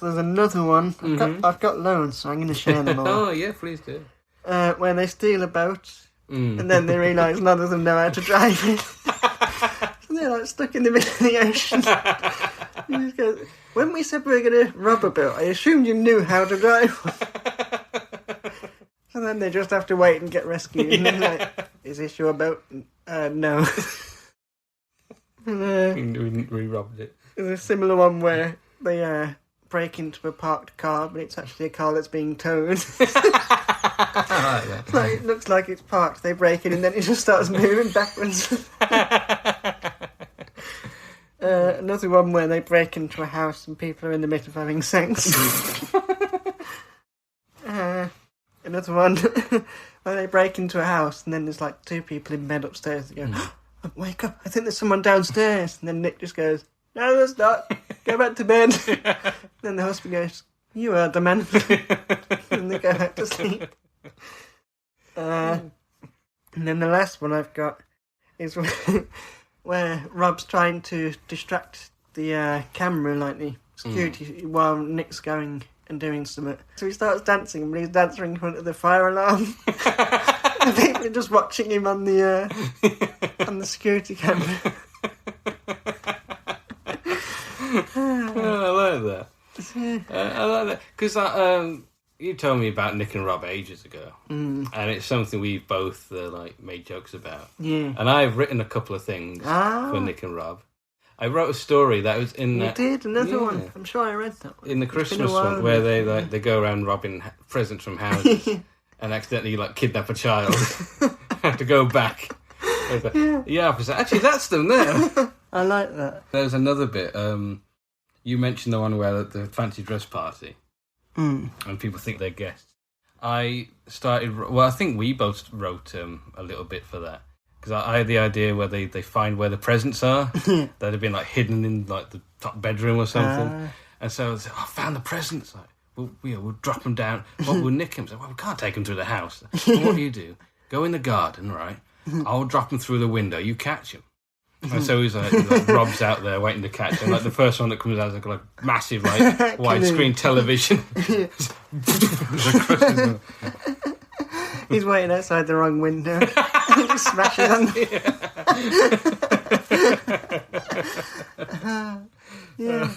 there's another one. I've got loads, so I'm going to share them all. Oh yeah, please do. When they steal a boat, and then they realise none of them know how to drive it. So they're like stuck in the middle of the ocean. You just go, when we said we were going to rob a boat, I assumed you knew how to drive one. And then they just have to wait and get rescued. And they're like, is this your boat? No. We robbed it. There's a similar one where they break into a parked car, but it's actually a car that's being towed. I like that. Like, it looks like it's parked. They break in, and then it just starts moving backwards. Another one where they break into a house and people are in the middle of having sex. Another one where they break into a house and then there's like 2 people in bed upstairs. They go, wake up, I think there's someone downstairs. And then Nick just goes, no, there's not. Go back to bed. Then the husband goes, you heard the man. And they go back to sleep. And then the last one I've got is where Rob's trying to distract the camera, like the security, while Nick's going and doing something. So he starts dancing, but he's dancing in front of the fire alarm. And people are just watching him on the security camera. I like that. I like that because you told me about Nick and Rob ages ago, and it's something we've both made jokes about. Yeah, and I've written a couple of things for Nick and Rob. I wrote a story that was in. You did another one. I'm sure I read that one. In the Christmas one, where they go around robbing presents from houses and accidentally kidnap a child. Have to go back. Yeah, actually, that's them there. I like that. There's another bit. You mentioned the one where the fancy dress party, and people think they're guests. I think we both wrote a little bit for that because I had the idea where they find where the presents are that have been hidden in the top bedroom or something, and so they say, I found the presents. We'll drop them down. We'll nick them. So, we can't take them through the house. So what do? Go in the garden, right? I'll drop them through the window. You catch them. And so he's Rob's out there waiting to catch him. The first one that comes out is massive widescreen television. He's waiting outside the wrong window. He just smashes on. Yeah.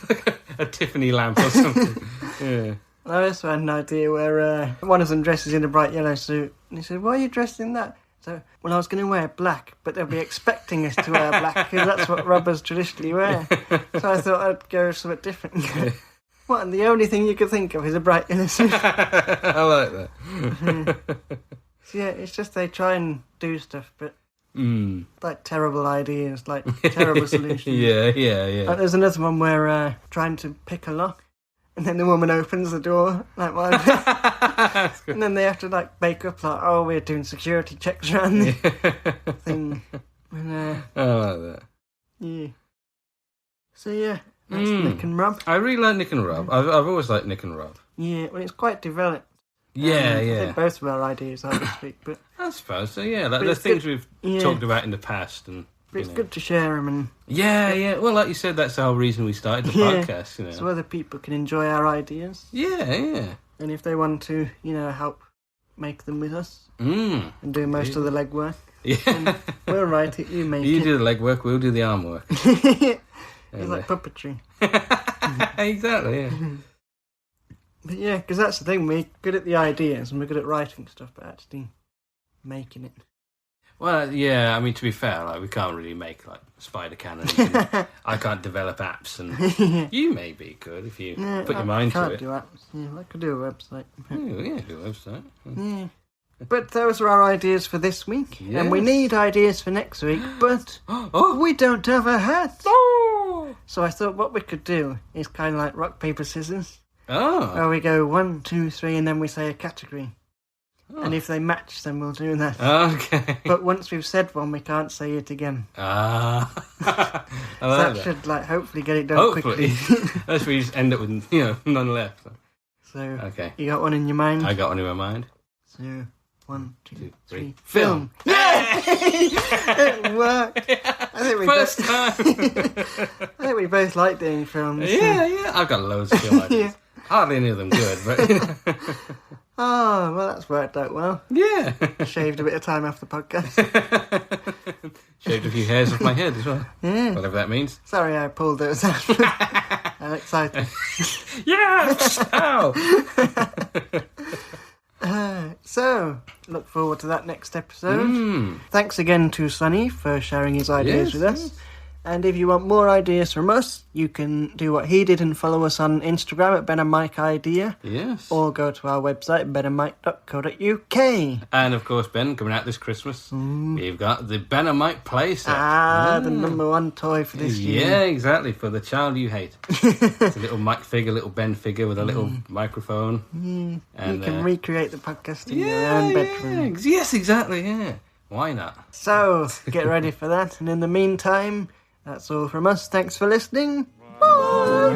A Tiffany lamp or something. Yeah. I also had an idea where one of them dresses in a bright yellow suit, and he said, "Why are you dressed in that?" So, I was going to wear black, but they'll be expecting us to wear black because that's what robbers traditionally wear. So I thought I'd go with something different. What? And the only thing you could think of is a bright yellow suit. I like that. So yeah, it's just they try and do stuff, but terrible ideas, terrible solutions. Yeah. There's another one where trying to pick a lock. And then the woman opens the door, and then they have to make up we're doing security checks around the thing. And, I like that. Yeah. So yeah, that's Nick and Rob. I really like Nick and Rob. I've always liked Nick and Rob. Yeah, well, it's quite developed. Yeah. I think both of our ideas are this week, but I suppose so. Yeah, the things we've talked about in the past, and but it's good to share them and. Yeah. Well, like you said, that's the whole reason we started the podcast. So other people can enjoy our ideas. Yeah. And if they want to, help make them with us and do most of the legwork, we'll write it. You make it. You do the legwork. We'll do the arm work. It's like puppetry. Exactly. Yeah. But yeah, because that's the thing. We're good at the ideas and we're good at writing stuff, but actually making it. Well, yeah, I mean, to be fair, we can't really make, spider cannons. I can't develop apps, and you may be good if you put your mind to it. I can't do apps. Yeah, I could do a website. Do a website. Yeah. But those are our ideas for this week. Yes. And we need ideas for next week, but we don't have a hat. Oh. So I thought what we could do is kind of like rock, paper, scissors. Oh. Where we go 1, 2, 3, and then we say a category. And if they match, then we'll do that. Okay. But once we've said one, we can't say it again. That should hopefully get it done quickly. That's where you just end up with none left. So okay, you got one in your mind? I got one in my mind. So 1, 2, 3, film. Yay! It worked. First time. I think we both like doing films. Yeah. I've got loads of film ideas. Hardly any of them good, but. Oh, well, that's worked out well. Yeah. Shaved a bit of time off the podcast. Shaved a few hairs off my head as well. Yeah. Whatever that means. Sorry I pulled those out. I'm excited. Yes! Ow! So, look forward to that next episode. Thanks again to Sonny for sharing his ideas with us. And if you want more ideas from us, you can do what he did and follow us on Instagram at Ben and Mike Idea. Yes. Or go to our website, benandmike.co.uk. And of course, Ben, coming out this Christmas, we've got the Ben and Mike playset. The number one toy for this year. Yeah, exactly, for the child you hate. It's a little Mike figure, little Ben figure with a little microphone. And you can recreate the podcast in your own bedroom. Yes, exactly, yeah. Why not? So, get ready for that. And in the meantime, that's all from us. Thanks for listening. Bye!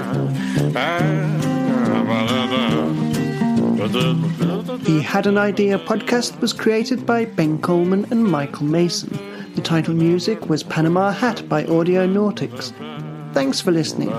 The Had an Idea podcast was created by Ben Coleman and Michael Mason. The title music was Panama Hat by Audio Nautics. Thanks for listening.